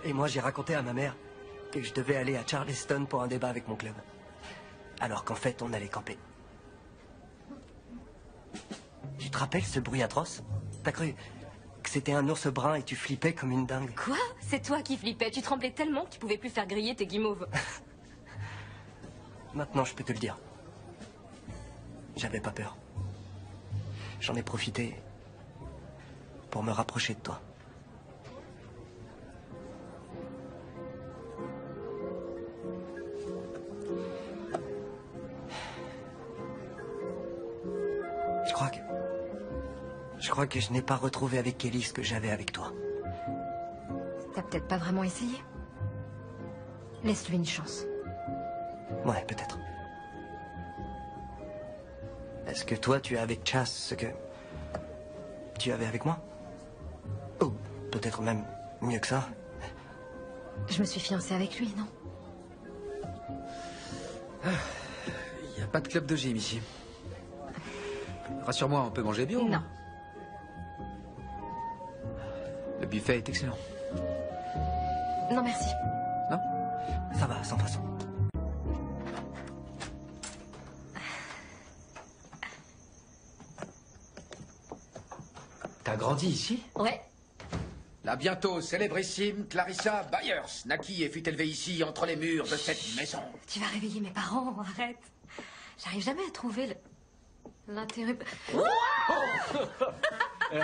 Et moi, j'ai raconté à ma mère que je devais aller à Charleston pour un débat avec mon club. Alors qu'en fait, on allait camper. Tu te rappelles ce bruit atroce? T'as cru que c'était un ours brun et tu flippais comme une dingue? Quoi? C'est toi qui flippais. Tu tremblais tellement que tu pouvais plus faire griller tes guimauves. Maintenant, je peux te le dire. J'avais pas peur. J'en ai profité pour me rapprocher de toi. Je crois que je n'ai pas retrouvé avec Kelly ce que j'avais avec toi. T'as peut-être pas vraiment essayé. Laisse-lui une chance. Ouais, peut-être. Est-ce que toi, tu as avec Chas ce que tu avais avec moi? Ou peut-être même mieux que ça? Je me suis fiancée avec lui, non? Pas de club de gym ici. Rassure-moi, on peut manger bio? Non. Le buffet est excellent. Non, merci. Non? Ça va, sans façon. T'as grandi ici? Ouais. La bientôt célébrissime Clarissa Byers naquit et fut élevée ici entre les murs de cette maison. Tu vas réveiller mes parents, arrête. J'arrive jamais à trouver l'intérêt...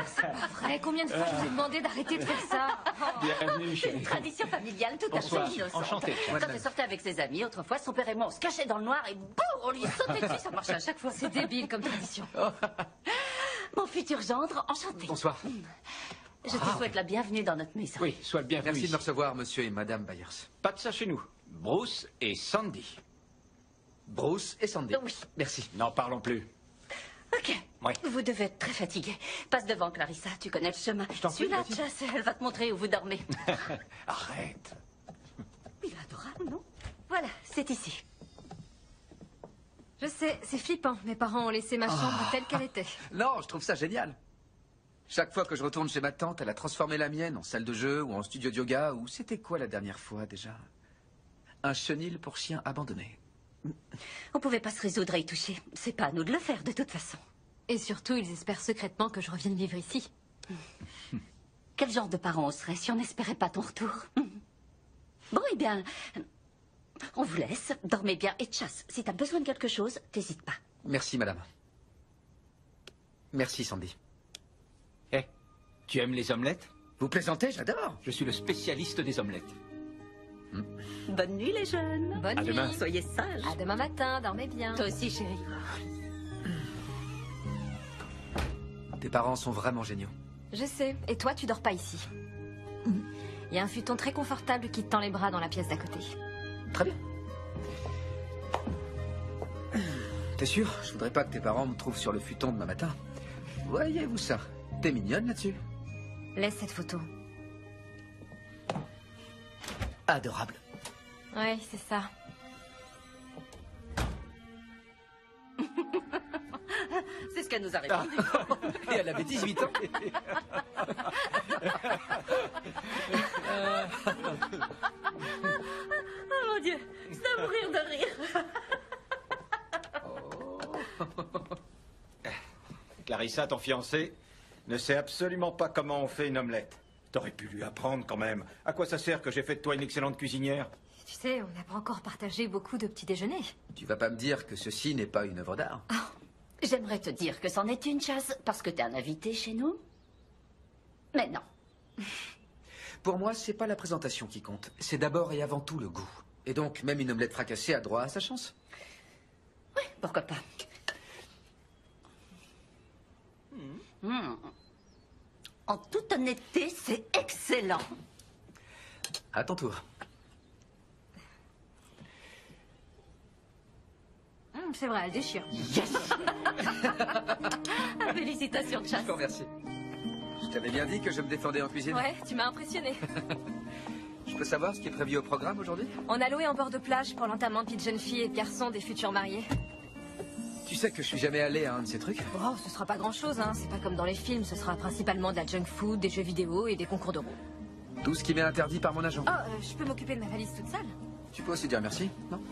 C'est pas vrai, combien de fois je vous ai demandé d'arrêter de faire ça? Bienvenue, chérie. Une tradition familiale tout à fait Bonsoir. innocente. Enchanté. Quand elle sortait avec ses amis, autrefois, son père et moi, on se cachait dans le noir et boum, on lui sautait dessus, ça marchait à chaque fois. C'est débile comme tradition. Mon futur gendre, enchanté. Bonsoir. Je te souhaite la bienvenue dans notre maison. Oui, sois le bienvenu. Merci de ici. me recevoir, monsieur et madame Byers. Pas de ça chez nous. Bruce et Sandy. Bruce et Sandy. Oui. Merci. N'en parlons plus. Ok. Oui. Vous devez être très fatigué. Passe devant, Clarissa, tu connais le chemin. t'en prie, Suis-la, vas-y. Chas, elle va te montrer où vous dormez. Arrête. Il est adorable, non? Voilà, c'est ici. Je sais, c'est flippant. Mes parents ont laissé ma chambre telle qu'elle était. Non, je trouve ça génial. Chaque fois que je retourne chez ma tante, elle a transformé la mienne en salle de jeu ou en studio de yoga ou c'était quoi la dernière fois déjà? Un chenil pour chien abandonné. On pouvait pas se résoudre à y toucher. C'est pas à nous de le faire, de toute façon. Et surtout, ils espèrent secrètement que je revienne vivre ici. Quel genre de parent on serait si on n'espérait pas ton retour? Bon, eh bien, on vous laisse. Dormez bien et chasse. Si t'as besoin de quelque chose, t'hésites pas. Merci, madame. Merci, Sandy. Eh, tu aimes les omelettes? Vous plaisantez, j'adore. Je suis le spécialiste des omelettes. Bonne nuit, les jeunes. Bonne À nuit. demain. Soyez sages. À demain matin, dormez bien. Toi aussi, chérie. Tes parents sont vraiment géniaux. Je sais. Et toi, tu dors pas ici. Il y a un futon très confortable qui te tend les bras dans la pièce d'à côté. Très bien. T'es sûr? Je voudrais pas que tes parents me trouvent sur le futon demain matin. Voyez-vous ça? T'es mignonne là-dessus. Laisse cette photo. Adorable. Ouais, c'est ça. C'est ce qu'elle nous a répondu. Et elle avait 18 ans. Oh mon Dieu, je dois mourir de rire. Clarissa, ton fiancé, ne sait absolument pas comment on fait une omelette. T'aurais pu lui apprendre quand même. À quoi ça sert que j'ai fait de toi une excellente cuisinière? Tu sais, on n'a pas encore partagé beaucoup de petits déjeuners. Tu vas pas me dire que ceci n'est pas une œuvre d'art? J'aimerais te dire que c'en est une, Chas, parce que t'es un invité chez nous. Mais non. Pour moi, c'est pas la présentation qui compte. C'est d'abord et avant tout le goût. Et donc, même une omelette fracassée a droit à sa chance. Oui, pourquoi pas. En toute honnêteté, c'est excellent. À ton tour. C'est vrai, elle déchire. Yes. Félicitations, Chas. Je te remercie. Je t'avais bien dit que je me défendais en cuisine. Ouais, tu m'as impressionné. Je peux savoir ce qui est prévu au programme aujourd'hui? On a loué en bord de plage pour l'enterrement de vie de jeunes filles et de garçons des futurs mariés. Tu sais que je suis jamais allé à un de ces trucs? Oh, ce sera pas grand-chose, hein. C'est pas comme dans les films. Ce sera principalement de la junk food, des jeux vidéo et des concours de roues. Tout ce qui m'est interdit par mon agent. Oh, je peux m'occuper de ma valise toute seule. Tu peux aussi dire merci, non?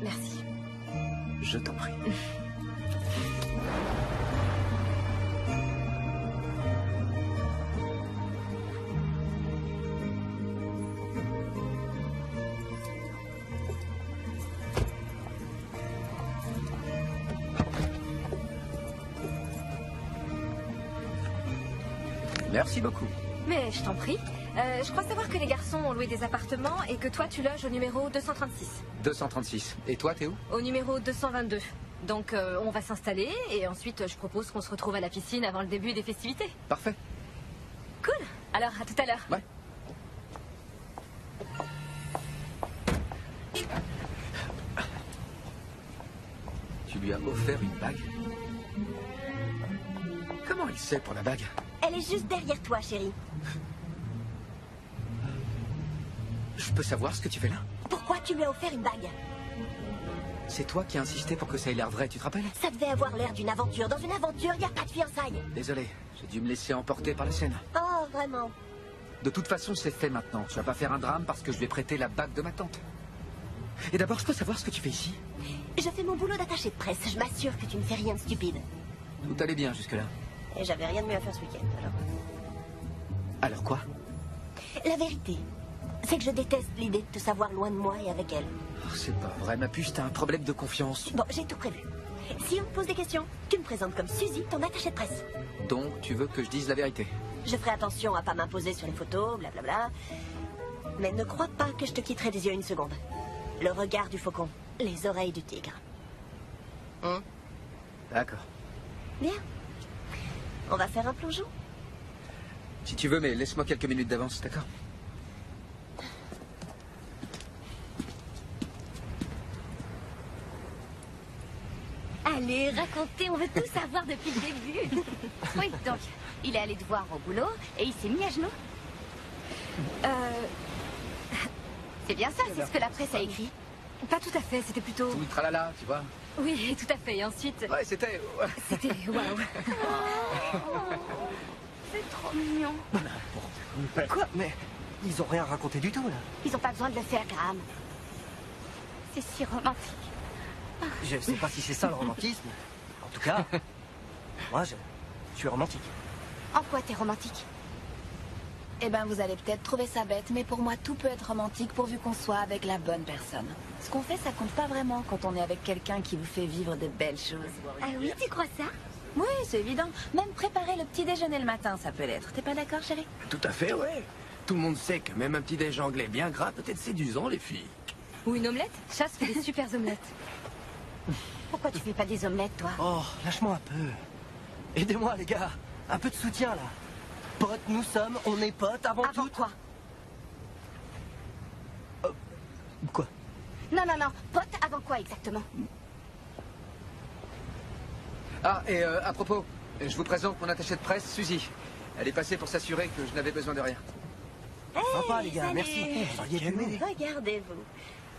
Merci. Je t'en prie. Merci beaucoup. Mais je t'en prie. Je crois savoir que les garçons ont loué des appartements et que toi tu loges au numéro 236. 236. Et toi, t'es où? Au numéro 222. Donc on va s'installer et ensuite je propose qu'on se retrouve à la piscine avant le début des festivités. Parfait. Cool. Alors à tout à l'heure. Ouais. Tu lui as offert une bague? Comment il sait pour la bague? Elle est juste derrière toi, chérie. Je peux savoir ce que tu fais là? Pourquoi tu lui as offert une bague? C'est toi qui as insisté pour que ça ait l'air vrai, tu te rappelles? Ça devait avoir l'air d'une aventure. Dans une aventure, il n'y a pas de fiançailles. Désolé, j'ai dû me laisser emporter par la scène. Oh, vraiment? De toute façon, c'est fait maintenant. Tu vas pas faire un drame parce que je vais prêter la bague de ma tante. Et d'abord, je peux savoir ce que tu fais ici? Je fais mon boulot d'attaché de presse. Je m'assure que tu ne fais rien de stupide. Tout allait bien jusque-là. Et j'avais rien de mieux à faire ce week-end, alors. Alors quoi? La vérité, c'est que je déteste l'idée de te savoir loin de moi et avec elle. Oh, c'est pas vrai, ma puce, t'as un problème de confiance. Bon, j'ai tout prévu. Si on te pose des questions, tu me présentes comme Suzy, ton attachée de presse. Donc, tu veux que je dise la vérité? Je ferai attention à pas m'imposer sur les photos, blablabla. Mais ne crois pas que je te quitterai des yeux une seconde. Le regard du faucon, les oreilles du tigre. D'accord. Bien. On va faire un plongeon? Si tu veux, mais laisse-moi quelques minutes d'avance, d'accord? Allez, racontez, on veut tout savoir depuis le début. Oui, donc, il est allé te voir au boulot et il s'est mis à genoux. C'est bien ça, c'est ce que la presse a écrit. Pas tout à fait, c'était plutôt... Tout le tralala, tu vois? Oui, tout à fait, et ensuite... Ouais, c'était... C'était... Waouh. C'est trop mignon. Quoi? Mais ils ont rien raconté du tout, là. Ils ont pas besoin de le faire, Graham. C'est si romantique. Je sais pas si c'est ça le romantisme. En tout cas, moi, je suis romantique. En quoi t'es romantique? Eh ben, vous allez peut-être trouver ça bête, mais pour moi, tout peut être romantique pourvu qu'on soit avec la bonne personne. Ce qu'on fait, ça compte pas vraiment quand on est avec quelqu'un qui vous fait vivre de belles choses. Ah oui, tu crois ça? Oui, c'est évident. Même préparer le petit déjeuner le matin, ça peut l'être. T'es pas d'accord, chérie? Tout à fait, ouais. Tout le monde sait que même un petit déj anglais bien gras peut être séduisant, les filles. Ou une omelette? Chasse fait des super omelettes. Pourquoi tu fais pas des omelettes, toi? Oh, lâche-moi un peu. Aidez-moi, les gars. Un peu de soutien, là. Potes, nous sommes, on est potes avant tout. Avant quoi? Quoi? Non, non, non. Pote avant quoi, exactement? Ah, et à propos, je vous présente mon attachée de presse, Suzy. Elle est passée pour s'assurer que je n'avais besoin de rien. Sympa, les gars, salut. merci. Vous auriez pu m'aider. Regardez-vous.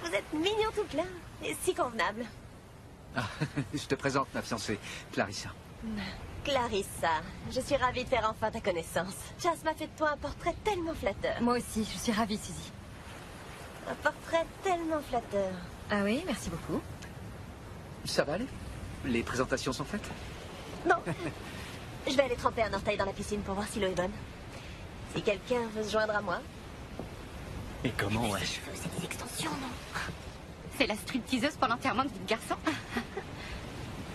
Vous êtes mignons toutes là. Et si convenable. Ah, je te présente ma fiancée, Clarissa. Clarissa, je suis ravie de faire enfin ta connaissance. Chas m'a fait de toi un portrait tellement flatteur. Moi aussi, je suis ravie, Suzy. Un portrait tellement flatteur. Ah oui, merci beaucoup. Ça va aller? Les présentations sont faites? Non. Je vais aller tremper un orteil dans la piscine pour voir si l'eau est bonne. Si quelqu'un veut se joindre à moi. Et comment, ouais? C'est des extensions, non? C'est la stripteaseuse pour l'enterrement de vie de garçon.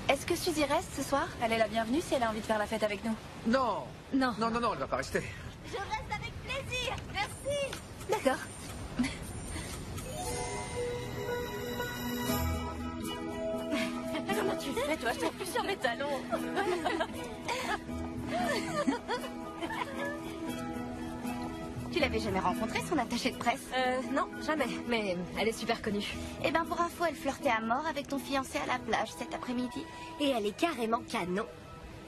Est-ce que Suzy reste ce soir? Elle est la bienvenue si elle a envie de faire la fête avec nous. Non! Non. Non, non, non, elle va pas rester. Je reste avec plaisir. Merci. D'accord. Comment tu fais, toi? Je trouve plus sur mes talons. Tu l'avais jamais rencontrée, son attachée de presse? Non, jamais. Mais elle est super connue. Eh ben, pour info, elle flirtait à mort avec ton fiancé à la plage cet après-midi. Et elle est carrément canon.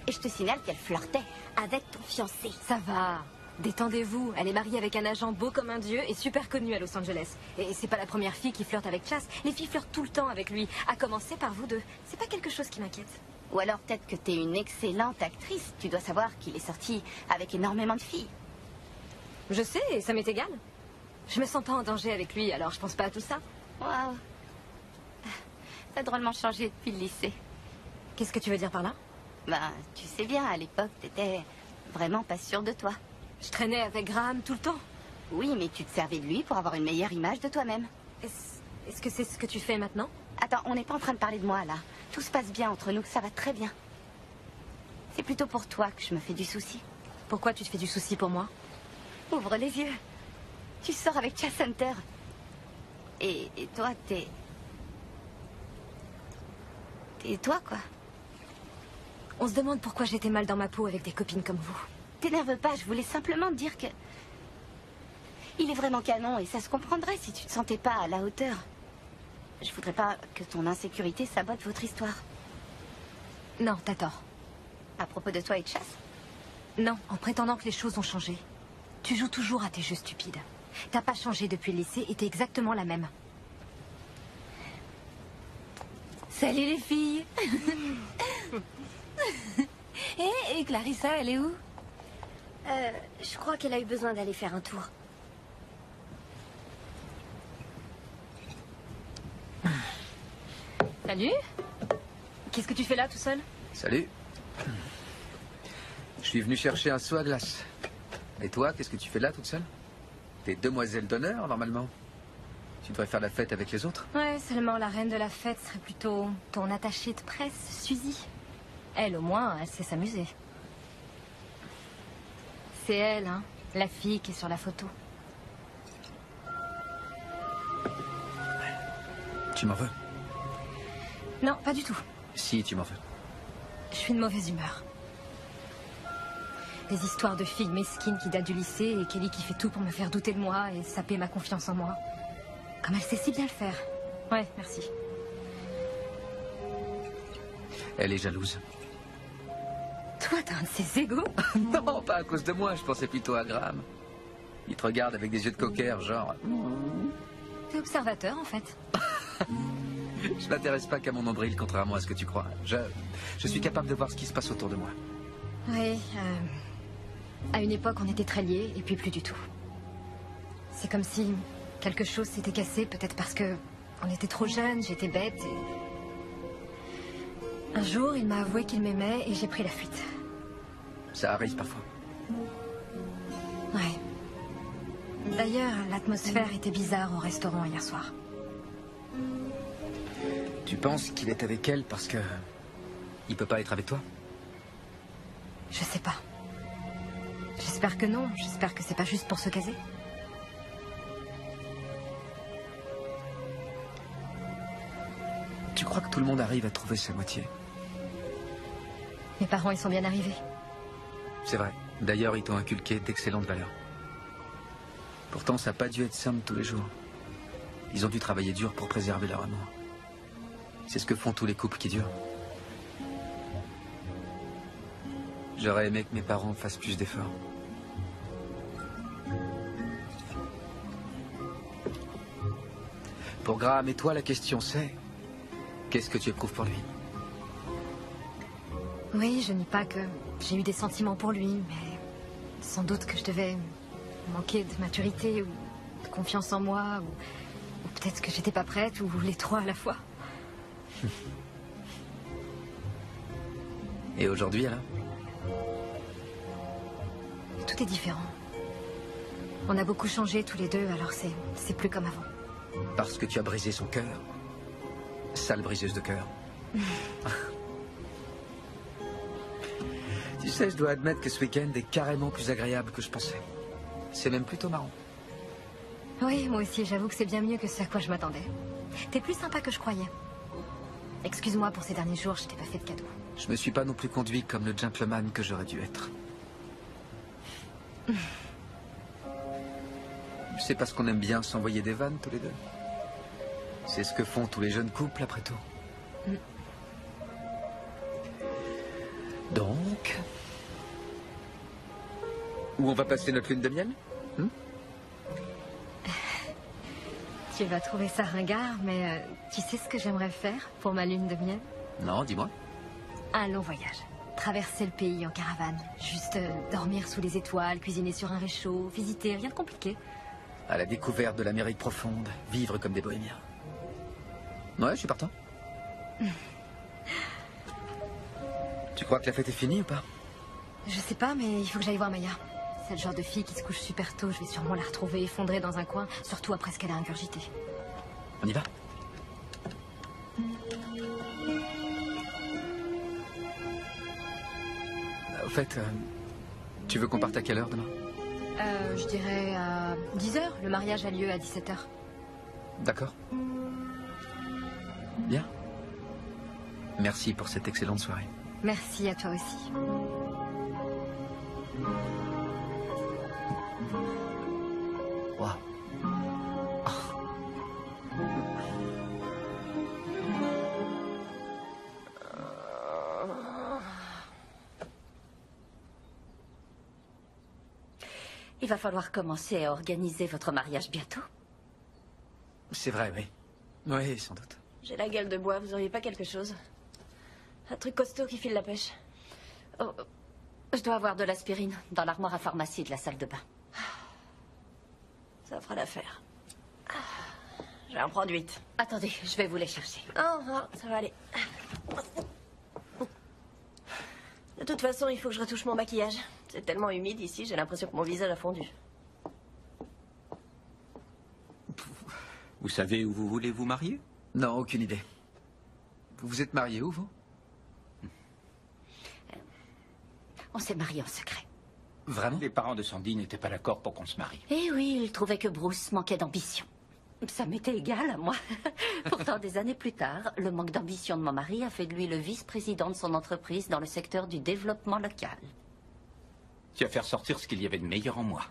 Et je te signale qu'elle flirtait. Avec ton fiancé. Ça va. Détendez-vous. Elle est mariée avec un agent beau comme un dieu et super connu à Los Angeles. Et c'est pas la première fille qui flirte avec Chas. Les filles flirtent tout le temps avec lui. À commencer par vous deux. C'est pas quelque chose qui m'inquiète. Ou alors peut-être que t'es une excellente actrice. Tu dois savoir qu'il est sorti avec énormément de filles. Je sais, et ça m'est égal. Je me sens pas en danger avec lui, alors je pense pas à tout ça. Waouh. T'as drôlement changé depuis le lycée. Qu'est-ce que tu veux dire par là? Ben, tu sais bien, à l'époque, t'étais vraiment pas sûre de toi. Je traînais avec Graham tout le temps. Oui, mais tu te servais de lui pour avoir une meilleure image de toi-même. Est-ce que c'est ce que tu fais maintenant? Attends, on n'est pas en train de parler de moi, là. Tout se passe bien entre nous, ça va très bien. C'est plutôt pour toi que je me fais du souci. Pourquoi tu te fais du souci pour moi? Ouvre les yeux. Tu sors avec Chas Hunter. Et toi, t'es toi, quoi. On se demande pourquoi j'étais mal dans ma peau avec des copines comme vous. T'énerve pas, je voulais simplement te dire que... Il est vraiment canon et ça se comprendrait si tu te sentais pas à la hauteur. Je voudrais pas que ton insécurité sabote votre histoire. Non, t'as tort. À propos de toi et de Chas? Non, en prétendant que les choses ont changé. Tu joues toujours à tes jeux stupides. T'as pas changé depuis le lycée et t'es exactement la même. Salut les filles. Et Clarissa, elle est où? Je crois qu'elle a eu besoin d'aller faire un tour. Salut. Qu'est-ce que tu fais là tout seul? Salut. Je suis venu chercher un seau à glace. Et toi, qu'est-ce que tu fais là toute seule? T'es demoiselle d'honneur, normalement. Tu devrais faire la fête avec les autres. Ouais, seulement la reine de la fête serait plutôt ton attachée de presse, Suzy. Elle, au moins, elle sait s'amuser. C'est elle, hein, la fille qui est sur la photo. Tu m'en veux? Non, pas du tout. Si, tu m'en veux. Je suis de mauvaise humeur. Des histoires de filles mesquines qui datent du lycée et Kelly qui fait tout pour me faire douter de moi et saper ma confiance en moi. Comme elle sait si bien le faire. Ouais, merci. Elle est jalouse. Toi, t'as un de ces égos? Non, pas à cause de moi, je pensais plutôt à Graham. Il te regarde avec des yeux de cocker, genre... T'es observateur, en fait. Je m'intéresse pas qu'à mon nombril, contrairement à ce que tu crois. Je suis capable de voir ce qui se passe autour de moi. Oui, à une époque, on était très liés, et puis plus du tout. C'est comme si quelque chose s'était cassé, peut-être parce que on était trop jeunes, j'étais bête, et... Un jour, il m'a avoué qu'il m'aimait, et j'ai pris la fuite. Ça arrive parfois. Ouais. D'ailleurs, l'atmosphère était bizarre au restaurant hier soir. Tu penses qu'il est avec elle parce que... il peut pas être avec toi? Je sais pas. J'espère que non. J'espère que c'est pas juste pour se caser. Tu crois que tout le monde arrive à trouver sa moitié? Mes parents, ils sont bien arrivés. C'est vrai. D'ailleurs, ils t'ont inculqué d'excellentes valeurs. Pourtant, ça n'a pas dû être simple tous les jours. Ils ont dû travailler dur pour préserver leur amour. C'est ce que font tous les couples qui durent. J'aurais aimé que mes parents fassent plus d'efforts. Pour Graham et toi, la question c'est... qu'est-ce que tu éprouves pour lui? Oui, je nie pas que j'ai eu des sentiments pour lui, mais... sans doute que je devais manquer de maturité ou de confiance en moi, ou peut-être que j'étais pas prête, ou les trois à la fois. Et aujourd'hui, alors? Tout est différent. On a beaucoup changé tous les deux, alors c'est plus comme avant. Parce que tu as brisé son cœur. Sale briseuse de cœur. Tu sais, je dois admettre que ce week-end est carrément plus agréable que je pensais. C'est même plutôt marrant. Oui, moi aussi, j'avoue que c'est bien mieux que ce à quoi je m'attendais. T'es plus sympa que je croyais. Excuse-moi pour ces derniers jours, je t'ai pas fait de cadeau. Je me suis pas non plus conduit comme le gentleman que j'aurais dû être. C'est parce qu'on aime bien s'envoyer des vannes tous les deux. C'est ce que font tous les jeunes couples après tout. Donc... où on va passer notre lune de miel? Tu vas trouver ça ringard, mais tu sais ce que j'aimerais faire pour ma lune de miel? Non, dis-moi. Un long voyage. Traverser le pays en caravane. Juste dormir sous les étoiles, cuisiner sur un réchaud, visiter, rien de compliqué. À la découverte de l'Amérique profonde, vivre comme des bohémiens. Ouais, je suis partant. Tu crois que la fête est finie ou pas? Je sais pas, mais il faut que j'aille voir Maya. C'est le genre de fille qui se couche super tôt. Je vais sûrement la retrouver effondrée dans un coin, surtout après ce qu'elle a ingurgité. On y va? Au fait, tu veux qu'on parte à quelle heure demain? Je dirais à 10h. Le mariage a lieu à 17h. D'accord. Bien. Merci pour cette excellente soirée. Merci à toi aussi. Wow. Il va falloir commencer à organiser votre mariage bientôt. C'est vrai, oui. Oui, sans doute. J'ai la gueule de bois, vous auriez pas quelque chose? Un truc costaud qui file la pêche. Oh, je dois avoir de l'aspirine dans l'armoire à pharmacie de la salle de bain. Ça fera l'affaire. Je vais en prendre 8. Attendez, je vais vous les chercher. Oh, ça va aller. De toute façon, il faut que je retouche mon maquillage. C'est tellement humide ici, j'ai l'impression que mon visage a fondu. Vous savez où vous voulez vous marier? Non, aucune idée. Vous vous êtes marié où, vous? On s'est mariés en secret. Vraiment? Les parents de Sandy n'étaient pas d'accord pour qu'on se marie. Eh oui, ils trouvaient que Bruce manquait d'ambition. Ça m'était égal à moi. Pourtant, des années plus tard, le manque d'ambition de mon mari a fait de lui le vice-président de son entreprise dans le secteur du développement local. Tu vas faire sortir ce qu'il y avait de meilleur en moi.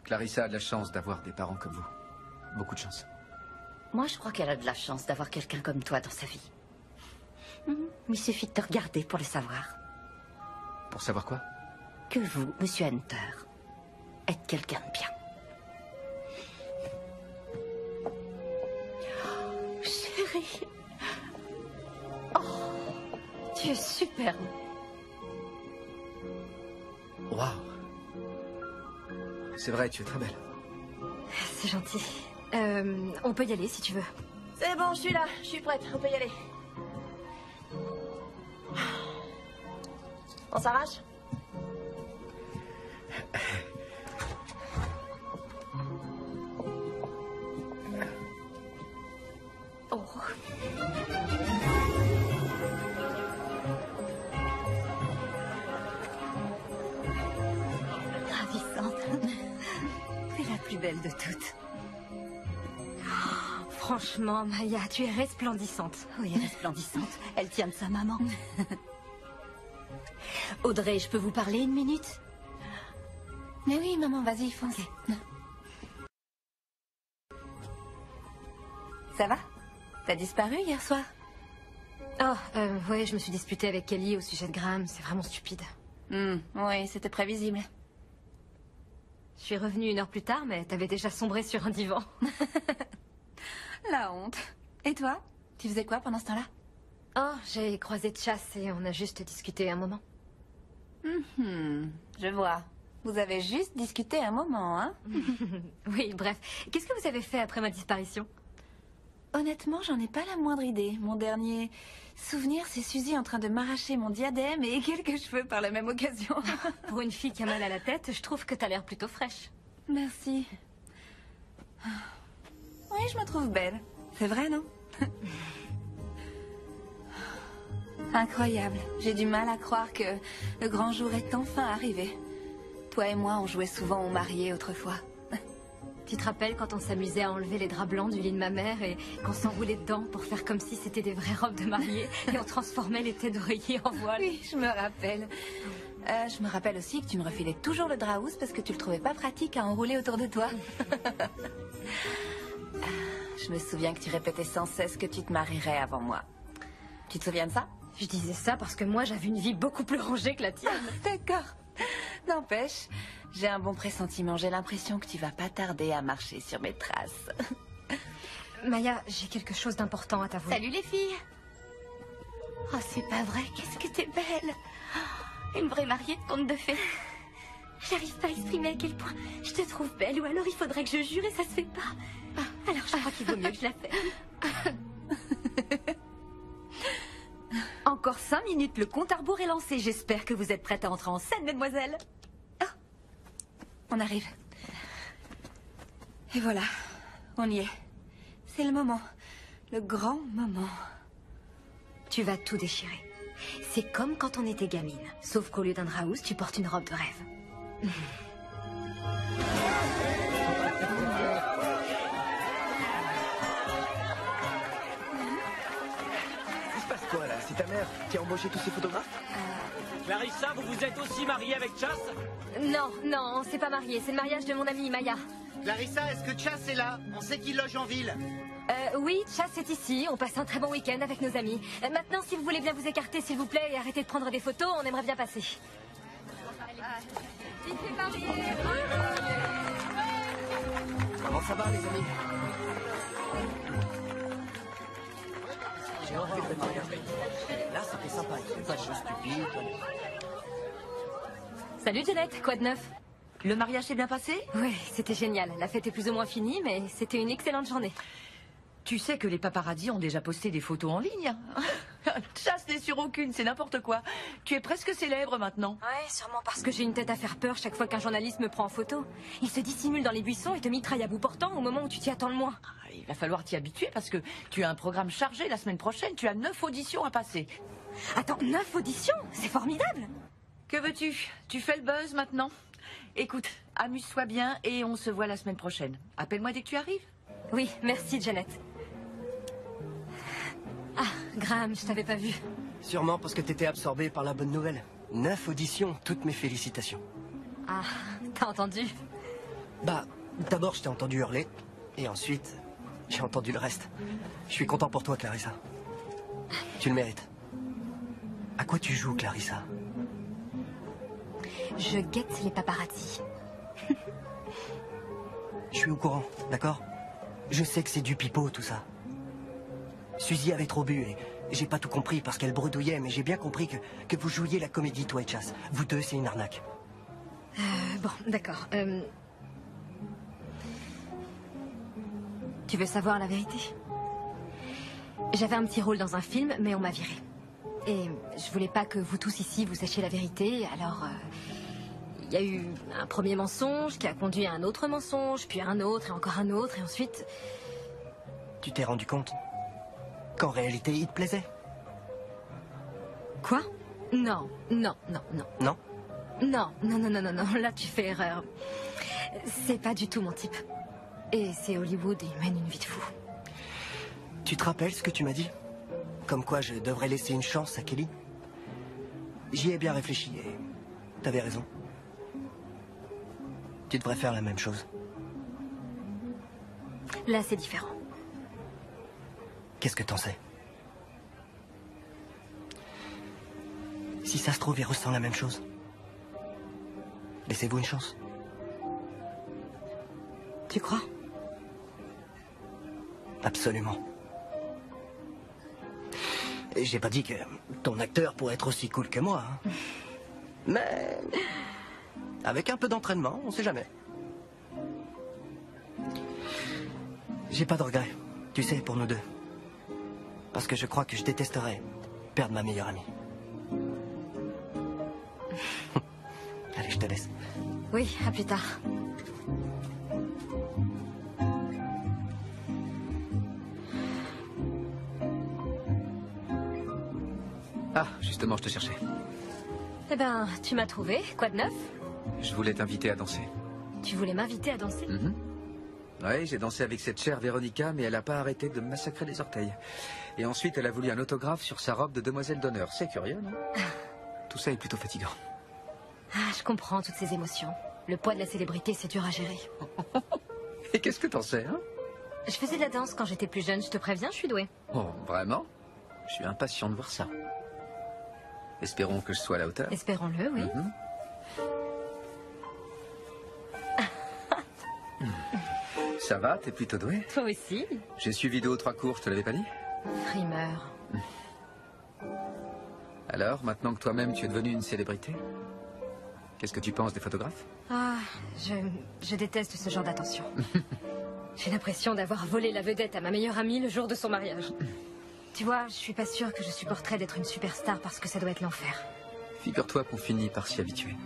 Clarissa a de la chance d'avoir des parents comme vous. Beaucoup de chance. Moi, je crois qu'elle a de la chance d'avoir quelqu'un comme toi dans sa vie. Il suffit de te regarder pour le savoir. Pour savoir quoi? Que vous, Monsieur Hunter, êtes quelqu'un de bien. Oh, chérie. Oh, tu es superbe. Waouh. C'est vrai, tu es très belle. C'est gentil. On peut y aller si tu veux. C'est bon, je suis là, je suis prête, on peut y aller. On s'arrache? Oh. Ravissante. C'est la plus belle de toutes. Franchement, Maya, tu es resplendissante. Oui, resplendissante. Elle tient de sa maman. Audrey, je peux vous parler une minute? Mais oui, maman, vas-y, fonce. Okay. Ça va? T'as disparu hier soir? Oh, ouais, je me suis disputée avec Kelly au sujet de Graham. C'est vraiment stupide. Oui, c'était prévisible. Je suis revenue 1 heure plus tard, mais t'avais déjà sombré sur un divan. La honte. Et toi? Tu faisais quoi pendant ce temps-là? Oh, j'ai croisé Chas et on a juste discuté un moment. Je vois. Vous avez juste discuté un moment, hein? Oui, bref. Qu'est-ce que vous avez fait après ma disparition? Honnêtement, j'en ai pas la moindre idée. Mon dernier souvenir, c'est Suzy en train de m'arracher mon diadème et quelques cheveux par la même occasion. Pour une fille qui a mal à la tête, je trouve que t'as l'air plutôt fraîche. Merci. Oui, je me trouve belle. C'est vrai, non? Incroyable. J'ai du mal à croire que le grand jour est enfin arrivé. Toi et moi, on jouait souvent aux mariés autrefois. Tu te rappelles quand on s'amusait à enlever les draps blancs du lit de ma mère et qu'on s'enroulait dedans pour faire comme si c'était des vraies robes de mariée et on transformait les têtes d'oreiller en voile? Oui, je me rappelle. Je me rappelle aussi que tu me refilais toujours le drap housse parce que tu le trouvais pas pratique à enrouler autour de toi. Je me souviens que tu répétais sans cesse que tu te marierais avant moi. Tu te souviens de ça? Je disais ça parce que moi j'avais une vie beaucoup plus rangée que la tienne. D'accord. N'empêche, j'ai un bon pressentiment. J'ai l'impression que tu vas pas tarder à marcher sur mes traces. Maya, j'ai quelque chose d'important à t'avouer. Salut les filles. Oh, c'est pas vrai, qu'est-ce que t'es belle. Une vraie mariée de conte de fées. J'arrive pas à exprimer à quel point je te trouve belle, ou alors il faudrait que je jure et ça se fait pas. Alors je crois qu'il vaut mieux que je la fasse. Encore 5 minutes, le compte à rebours est lancé. J'espère que vous êtes prêtes à entrer en scène, mesdemoiselles. Oh, on arrive. Et voilà, on y est. C'est le moment, le grand moment. Tu vas tout déchirer. C'est comme quand on était gamine. Sauf qu'au lieu d'un drap housse, tu portes une robe de rêve. Quoi là? C'est ta mère qui a embauché tous ces photographes? Clarissa, vous vous êtes aussi mariée avec Chas? Non, non, on s'est pas mariés. C'est le mariage de mon amie Maya. Clarissa, est-ce que Chas est là? On sait qu'il loge en ville. Oui, Chas est ici. On passe un très bon week-end avec nos amis. Maintenant, si vous voulez bien vous écarter, s'il vous plaît, et arrêter de prendre des photos, on aimerait bien passer. Comment ça va, les amis? J'ai horreur des mariages. Là, c'était sympa. Pas de choses stupides. Salut Janet, quoi de neuf? Le mariage s'est bien passé? Oui, c'était génial. La fête est plus ou moins finie, mais c'était une excellente journée. Tu sais que les paparazzis ont déjà posté des photos en ligne. Chasse n'est sur aucune, c'est n'importe quoi. Tu es presque célèbre maintenant. Ouais, sûrement parce que j'ai une tête à faire peur chaque fois qu'un journaliste me prend en photo. Il se dissimule dans les buissons et te mitraille à bout portant au moment où tu t'y attends le moins. Il va falloir t'y habituer parce que tu as un programme chargé la semaine prochaine. Tu as 9 auditions à passer. Attends, 9 auditions? C'est formidable! Que veux-tu? Tu fais le buzz maintenant? Écoute, amuse-toi bien et on se voit la semaine prochaine. Appelle-moi dès que tu arrives. Oui, merci Janet. Ah, Graham, je t'avais pas vu. Sûrement parce que t'étais absorbé par la bonne nouvelle. 9 auditions, toutes mes félicitations. Ah, t'as entendu? Bah, d'abord je t'ai entendu hurler, et ensuite, j'ai entendu le reste. Je suis content pour toi, Clarissa. Tu le mérites. À quoi tu joues, Clarissa? Je guette les paparazzis. Je suis au courant, d'accord? Je sais que c'est du pipeau, tout ça. Suzy avait trop bu et j'ai pas tout compris parce qu'elle bredouillait, mais j'ai bien compris que vous jouiez la comédie, toi et Chas. Vous deux, c'est une arnaque. Bon, d'accord. Tu veux savoir la vérité? J'avais un petit rôle dans un film, mais on m'a viré. Et je voulais pas que vous tous ici, vous sachiez la vérité, alors... Il y a eu un premier mensonge qui a conduit à un autre mensonge, puis un autre et encore un autre, et ensuite... Tu t'es rendu compte qu'en réalité, il te plaisait? Quoi? Non, non, non, non. Non? Non, non, non, non, non, non, là tu fais erreur. C'est pas du tout mon type. Et c'est Hollywood et il mène une vie de fou. Tu te rappelles ce que tu m'as dit? Comme quoi je devrais laisser une chance à Kelly? J'y ai bien réfléchi et t'avais raison. Tu devrais faire la même chose. Là, c'est différent. Qu'est-ce que t'en sais? Si ça se trouve, il ressent la même chose. Laissez-vous une chance. Tu crois? Absolument. Et j'ai pas dit que ton acteur pourrait être aussi cool que moi. Hein. Mais... avec un peu d'entraînement, on sait jamais. J'ai pas de regrets, tu sais, pour nous deux. Parce que je crois que je détesterais perdre ma meilleure amie. Allez, je te laisse. Oui, à plus tard. Ah, justement, je te cherchais. Eh ben, tu m'as trouvé. Quoi de neuf? Je voulais t'inviter à danser. Tu voulais m'inviter à danser? Oui, j'ai dansé avec cette chère Véronica, mais elle n'a pas arrêté de me massacrer les orteils. Et ensuite, elle a voulu un autographe sur sa robe de demoiselle d'honneur. C'est curieux, non? Tout ça est plutôt fatigant. Ah, je comprends toutes ces émotions. Le poids de la célébrité, c'est dur à gérer. Et qu'est-ce que t'en sais, hein? Je faisais de la danse quand j'étais plus jeune, je te préviens, je suis douée. Oh, vraiment? Je suis impatient de voir ça. Espérons que je sois à la hauteur. Espérons-le, oui. Ça va, t'es plutôt doué? Toi aussi. J'ai suivi 2 ou 3 cours, je te l'avais pas dit? Frimeur. Alors, maintenant que toi-même tu es devenue une célébrité, qu'est-ce que tu penses des photographes? Ah, je déteste ce genre d'attention. J'ai l'impression d'avoir volé la vedette à ma meilleure amie le jour de son mariage. Tu vois, je suis pas sûre que je supporterais d'être une superstar parce que ça doit être l'enfer. Figure-toi qu'on finit par s'y habituer.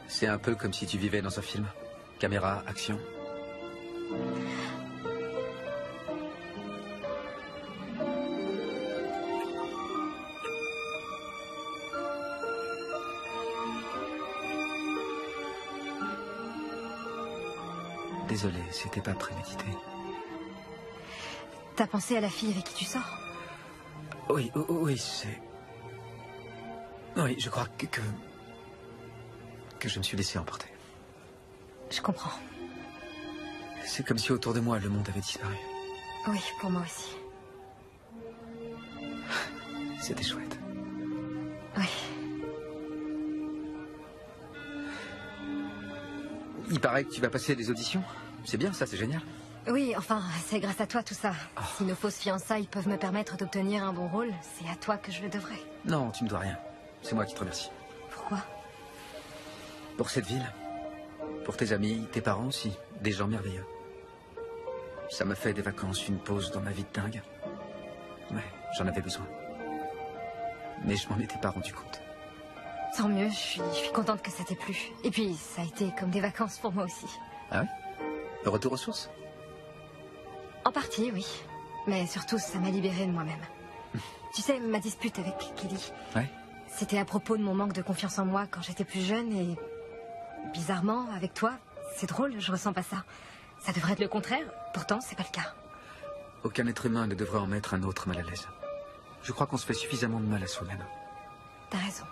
C'est un peu comme si tu vivais dans un film. Caméra, action. Désolé, c'était pas prémédité. T'as pensé à la fille avec qui tu sors? Oui, oui, c'est... Oui, je crois que je me suis laissé emporter. Je comprends. C'est comme si autour de moi, le monde avait disparu. Oui, pour moi aussi. C'était chouette. Oui. Il paraît que tu vas passer des auditions. C'est bien, ça, c'est génial. Oui, enfin, c'est grâce à toi tout ça. Si nos fausses fiançailles peuvent me permettre d'obtenir un bon rôle, c'est à toi que je le devrais. Non, tu ne dois rien. C'est moi qui te remercie. Pourquoi? Pour cette ville. Pour tes amis, tes parents aussi. Des gens merveilleux. Ça m'a fait des vacances, une pause dans ma vie de dingue. Ouais, j'en avais besoin. Mais je m'en étais pas rendu compte. Tant mieux, je suis contente que ça t'ait plu. Et puis, ça a été comme des vacances pour moi aussi. Ah oui? Le retour aux sources? En partie, oui. Mais surtout, ça m'a libérée de moi-même. Tu sais, ma dispute avec Kelly... Ouais. C'était à propos de mon manque de confiance en moi quand j'étais plus jeune et... Bizarrement, avec toi, c'est drôle, je ressens pas ça. Ça devrait être le contraire, pourtant, c'est pas le cas. Aucun être humain ne devrait en mettre un autre mal à l'aise. Je crois qu'on se fait suffisamment de mal à soi-même. T'as raison.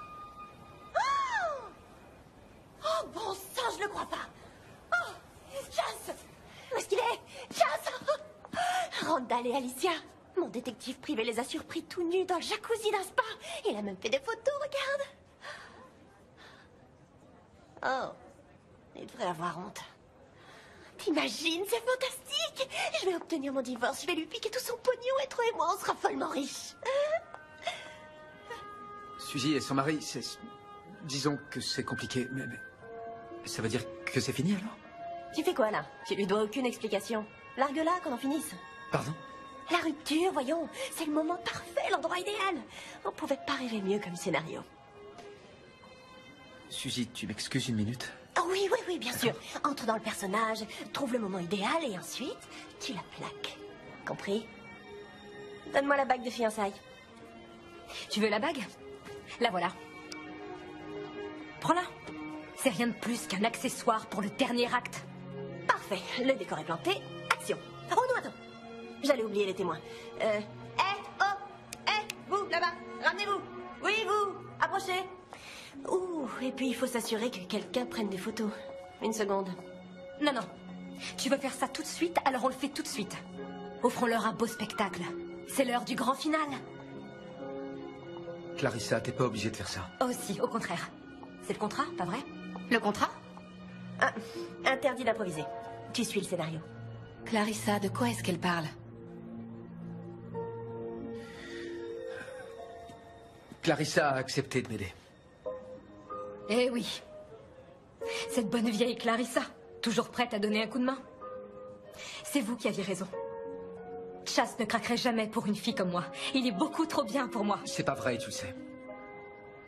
Oh, bon sang, je le crois pas. Oh, Chas! Où est-ce qu'il est? Chas! Randall et Alicia, mon détective privé les a surpris tout nus dans le jacuzzi d'un spa. Il a même fait des photos, regarde. Oh, il devrait avoir honte. T'imagines, c'est fantastique. Je vais obtenir mon divorce, je vais lui piquer tout son pognon et toi et moi, on sera follement riches. Suzy et son mari, c'est... Disons que c'est compliqué, mais... Ça veut dire que c'est fini, alors? Tu fais quoi, là? Tu lui dois aucune explication. Largue-la, qu'on en finisse. Pardon? La rupture, voyons. C'est le moment parfait, l'endroit idéal. On pouvait pas rêver mieux comme scénario. Suzy, tu m'excuses une minute? Oh oui, oui, oui, bien sûr. Entre dans le personnage, trouve le moment idéal et ensuite, tu la plaques. Compris? Donne-moi la bague de fiançailles. Tu veux la bague? La voilà. Prends-la. C'est rien de plus qu'un accessoire pour le dernier acte. Parfait. Le décor est planté. Action. Oh non, attends. J'allais oublier les témoins. Vous, là-bas. Ramenez-vous. Oui, vous. Approchez. Ouh, et puis il faut s'assurer que quelqu'un prenne des photos. Une seconde. Non, non. Tu veux faire ça tout de suite, alors on le fait tout de suite. Offrons-leur un beau spectacle. C'est l'heure du grand final. Clarissa, t'es pas obligée de faire ça. Oh si, au contraire. C'est le contrat, pas vrai? Le contrat? Ah, interdit d'improviser. Tu suis le scénario. Clarissa, de quoi est-ce qu'elle parle? Clarissa a accepté de m'aider. Eh oui. Cette bonne vieille Clarissa, toujours prête à donner un coup de main. C'est vous qui aviez raison. Chas ne craquerait jamais pour une fille comme moi. Il est beaucoup trop bien pour moi. C'est pas vrai, tu le sais.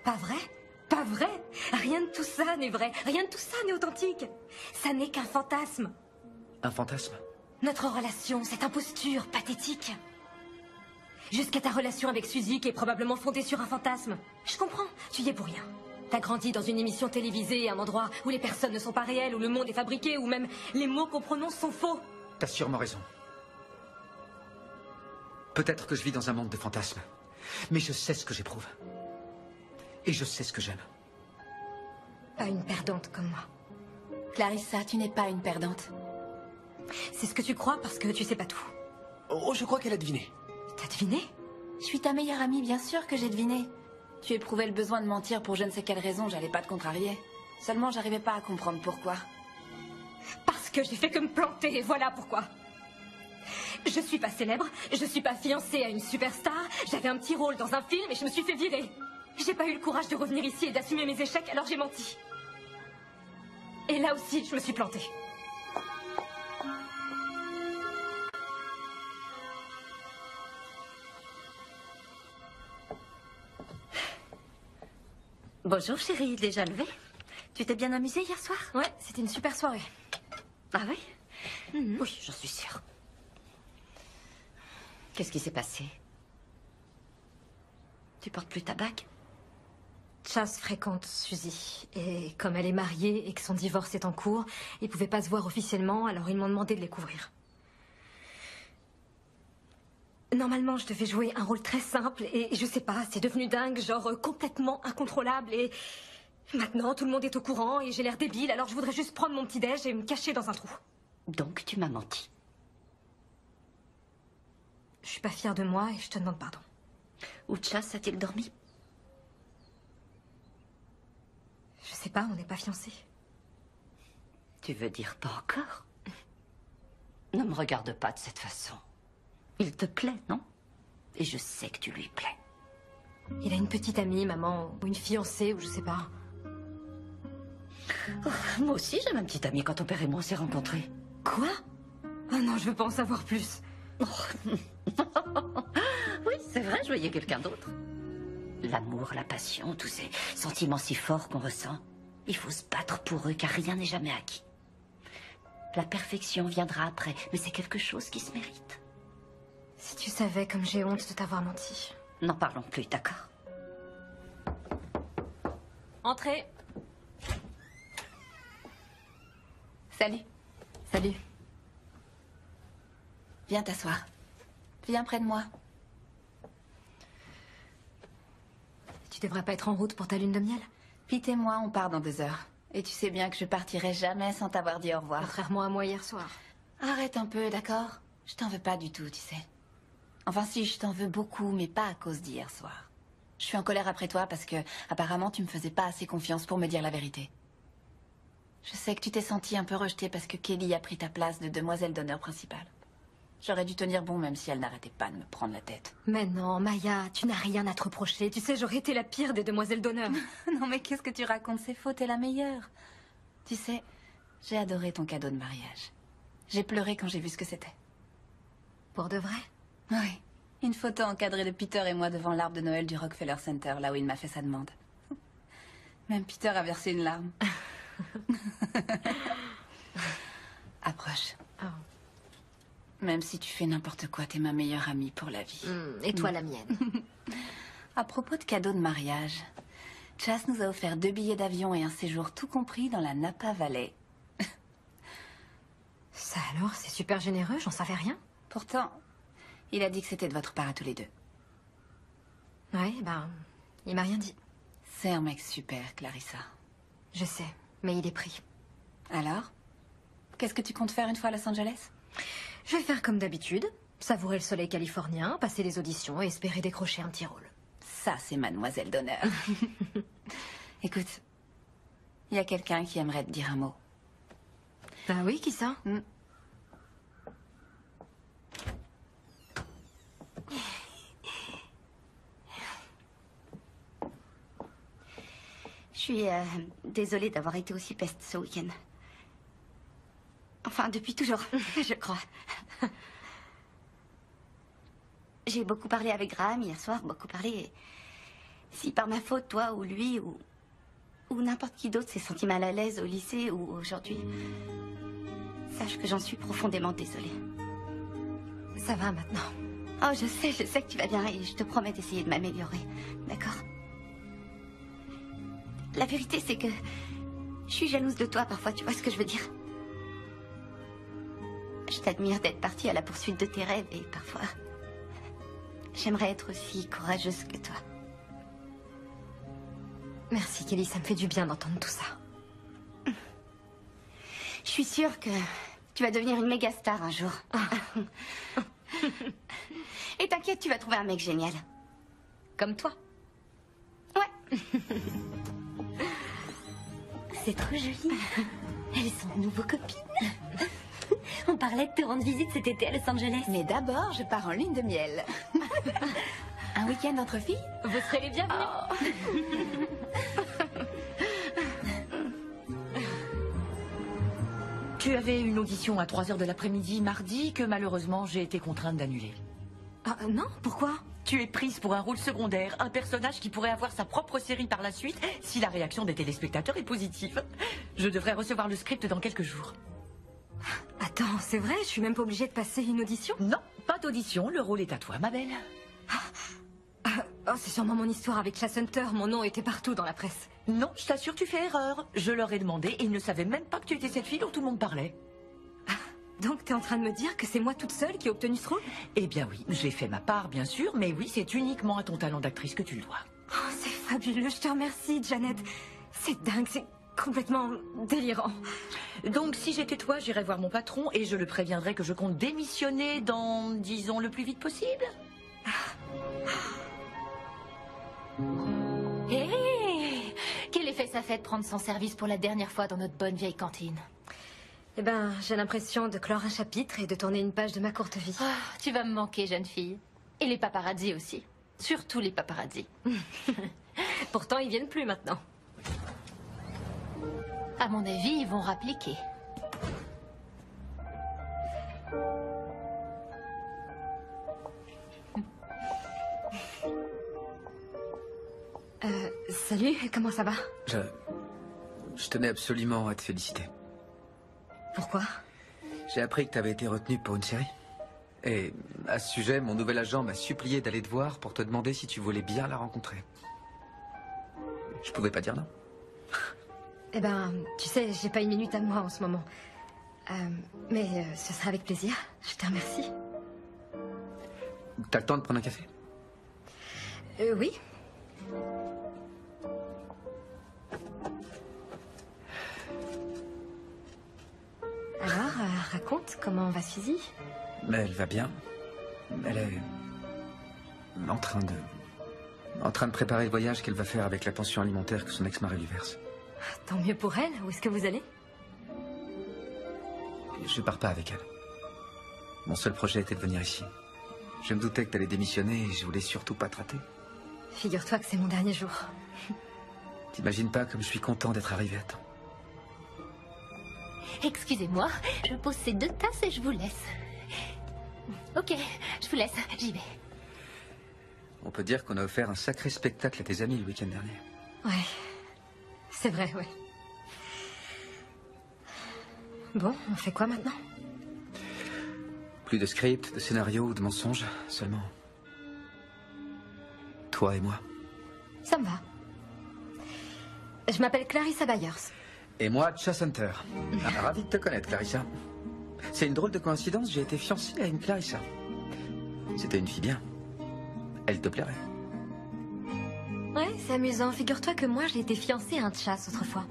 Pas vrai? Pas vrai? Rien de tout ça n'est vrai. Rien de tout ça n'est authentique. Ça n'est qu'un fantasme. Un fantasme? Notre relation, cette imposture pathétique. Jusqu'à ta relation avec Suzy qui est probablement fondée sur un fantasme. Je comprends, tu y es pour rien. T'as grandi dans une émission télévisée, un endroit où les personnes ne sont pas réelles, où le monde est fabriqué, où même les mots qu'on prononce sont faux. T'as sûrement raison. Peut-être que je vis dans un monde de fantasmes, mais je sais ce que j'éprouve. Et je sais ce que j'aime. Pas une perdante comme moi. Clarissa, tu n'es pas une perdante. C'est ce que tu crois parce que tu sais pas tout. Oh, je crois qu'elle a deviné. T'as deviné? Je suis ta meilleure amie, bien sûr que j'ai deviné. Tu éprouvais le besoin de mentir pour je ne sais quelle raison, j'allais pas te contrarier. Seulement, j'arrivais pas à comprendre pourquoi. Parce que j'ai fait que me planter, et voilà pourquoi. Je suis pas célèbre, je suis pas fiancée à une superstar, j'avais un petit rôle dans un film et je me suis fait virer. J'ai pas eu le courage de revenir ici et d'assumer mes échecs, alors j'ai menti. Et là aussi, je me suis plantée. Bonjour chérie, déjà levée? Tu t'es bien amusée hier soir? Ouais, c'était une super soirée. Ah oui? Oui, j'en suis sûre. Qu'est-ce qui s'est passé? Tu portes plus ta bague? Chas fréquente Suzy. Et comme elle est mariée et que son divorce est en cours, ils pouvaient pas se voir officiellement, alors ils m'ont demandé de les couvrir. Normalement, je devais jouer un rôle très simple et je sais pas, c'est devenu dingue, genre complètement incontrôlable et... Maintenant, tout le monde est au courant et j'ai l'air débile, alors je voudrais juste prendre mon petit-déj et me cacher dans un trou. Donc tu m'as menti. Je suis pas fière de moi et je te demande pardon. Où Chas a-t-il dormi? Je sais pas, on n'est pas fiancés. Tu veux dire pas encore? Ne me regarde pas de cette façon. Il te plaît, non? Et je sais que tu lui plais. Il a une petite amie, maman, ou une fiancée, ou je sais pas. Oh, moi aussi, j'avais un petit ami quand ton père et moi on s'est rencontrés. Quoi? Oh non, je veux pas en savoir plus. Oh. Oui, c'est vrai, je voyais quelqu'un d'autre. L'amour, la passion, tous ces sentiments si forts qu'on ressent. Il faut se battre pour eux, car rien n'est jamais acquis. La perfection viendra après, mais c'est quelque chose qui se mérite. Si tu savais comme j'ai honte de t'avoir menti. N'en parlons plus, d'accord? Entrez. Salut. Salut. Viens t'asseoir. Viens près de moi. Tu devrais pas être en route pour ta lune de miel? Pete et moi, on part dans 2 heures. Et tu sais bien que je partirai jamais sans t'avoir dit au revoir. Contrairement à moi hier soir. Arrête un peu, d'accord? Je t'en veux pas du tout, tu sais. Enfin si, je t'en veux beaucoup, mais pas à cause d'hier soir. Je suis en colère après toi parce que, apparemment, tu me faisais pas assez confiance pour me dire la vérité. Je sais que tu t'es sentie un peu rejetée parce que Kelly a pris ta place de demoiselle d'honneur principale. J'aurais dû tenir bon même si elle n'arrêtait pas de me prendre la tête. Mais non, Maya, tu n'as rien à te reprocher. Tu sais, j'aurais été la pire des demoiselles d'honneur. Non mais qu'est-ce que tu racontes? C'est faux, t'es la meilleure. Tu sais, j'ai adoré ton cadeau de mariage. J'ai pleuré quand j'ai vu ce que c'était. Pour de vrai? Oui. Une photo encadrée de Peter et moi devant l'arbre de Noël du Rockefeller Center, là où il m'a fait sa demande. Même Peter a versé une larme. Approche. Oh. Même si tu fais n'importe quoi, t'es ma meilleure amie pour la vie. Et toi la mienne. À propos de cadeaux de mariage, Chas nous a offert 2 billets d'avion et un séjour tout compris dans la Napa Valley. Ça alors, c'est super généreux, j'en savais rien. Pourtant, il a dit que c'était de votre part à tous les deux. Ouais, ben, il m'a rien dit. C'est un mec super, Clarissa. Je sais, mais il est pris. Alors? Qu'est-ce que tu comptes faire une fois à Los Angeles? Je vais faire comme d'habitude, savourer le soleil californien, passer les auditions et espérer décrocher un petit rôle. Ça, c'est mademoiselle d'honneur. Écoute, il y a quelqu'un qui aimerait te dire un mot. Bah oui, qui ça? Je suis désolée d'avoir été aussi peste ce week-end. Enfin, depuis toujours, je crois. J'ai beaucoup parlé avec Graham hier soir, beaucoup parlé. Si par ma faute, toi ou lui ou n'importe qui d'autre s'est senti mal à l'aise au lycée ou aujourd'hui, sache que j'en suis profondément désolée. Ça va maintenant. Oh, je sais que tu vas bien et je te promets d'essayer de m'améliorer, d'accord? La vérité, c'est que je suis jalouse de toi parfois, tu vois ce que je veux dire? Je t'admire d'être partie à la poursuite de tes rêves et parfois, j'aimerais être aussi courageuse que toi. Merci Kelly, ça me fait du bien d'entendre tout ça. Je suis sûre que tu vas devenir une méga star un jour. Et t'inquiète, tu vas trouver un mec génial. Comme toi. Ouais. C'est trop joli. Elles sont de nouveau copines. On parlait de te rendre visite cet été à Los Angeles. Mais d'abord, je pars en lune de miel. Un week-end entre filles? Vous serez les bienvenus. Tu avais une audition à 3 h de l'après-midi mardi que malheureusement j'ai été contrainte d'annuler. Ah non, pourquoi? Tu es prise pour un rôle secondaire, un personnage qui pourrait avoir sa propre série par la suite si la réaction des téléspectateurs est positive. Je devrais recevoir le script dans quelques jours. Attends, c'est vrai? Je suis même pas obligée de passer une audition? Non, pas d'audition, le rôle est à toi, ma belle. Oh, c'est sûrement mon histoire avec Chas Hunter, mon nom était partout dans la presse. Non, je t'assure, tu fais erreur. Je leur ai demandé et ils ne savaient même pas que tu étais cette fille dont tout le monde parlait. Donc t'es en train de me dire que c'est moi toute seule qui ai obtenu ce rôle? Eh bien oui, j'ai fait ma part, bien sûr, mais oui, c'est uniquement à ton talent d'actrice que tu le dois. Oh, c'est fabuleux, je te remercie, Janet. C'est dingue, c'est complètement délirant. Donc si j'étais toi, j'irais voir mon patron et je le préviendrais que je compte démissionner dans, disons, le plus vite possible. Hé! Quel effet ça fait de prendre son service pour la dernière fois dans notre bonne vieille cantine? Eh ben, j'ai l'impression de clore un chapitre et de tourner une page de ma courte vie. Ah, tu vas me manquer, jeune fille. Et les paparazzis aussi. Surtout les paparazzis. Pourtant, ils viennent plus maintenant. À mon avis, ils vont rappliquer. Salut, comment ça va? Je tenais absolument à te féliciter. Pourquoi? J'ai appris que tu avais été retenu pour une série. Et à ce sujet, mon nouvel agent m'a supplié d'aller te voir pour te demander si tu voulais bien la rencontrer. Je pouvais pas dire non. Eh ben, tu sais, j'ai pas une minute à moi en ce moment. Mais ce sera avec plaisir. Je te remercie. T'as le temps de prendre un café? Oui. Alors, raconte, comment va Suzy? Mais elle va bien. Elle est en train de préparer le voyage qu'elle va faire avec la pension alimentaire que son ex-mari lui verse. Tant mieux pour elle. Où est-ce que vous allez? Je pars pas avec elle. Mon seul projet était de venir ici. Je me doutais que t'allais démissionner et je voulais surtout pas te rater. Figure-toi que c'est mon dernier jour. T'imagines pas comme je suis content d'être arrivé à temps. Excusez-moi, je pose ces 2 tasses et je vous laisse. Ok, je vous laisse, j'y vais. On peut dire qu'on a offert un sacré spectacle à tes amis le week-end dernier. Ouais, c'est vrai, ouais. Bon, on fait quoi maintenant? Plus de script, de scénario ou de mensonges, seulement toi et moi. Ça me va. Je m'appelle Clarissa Byers. Et moi, Chas Hunter. Ravi de te connaître, Clarissa. C'est une drôle de coïncidence, j'ai été fiancé à une Clarissa. C'était une fille bien. Elle te plairait. Ouais, c'est amusant. Figure-toi que moi, j'ai été fiancée à un Chas autrefois.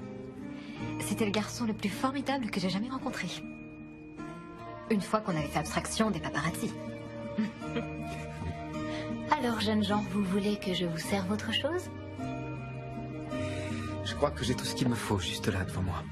C'était le garçon le plus formidable que j'ai jamais rencontré. Une fois qu'on avait fait abstraction des paparazzis. Alors, jeunes gens, vous voulez que je vous serve autre chose? Je crois que j'ai tout ce qu'il me faut juste là devant moi.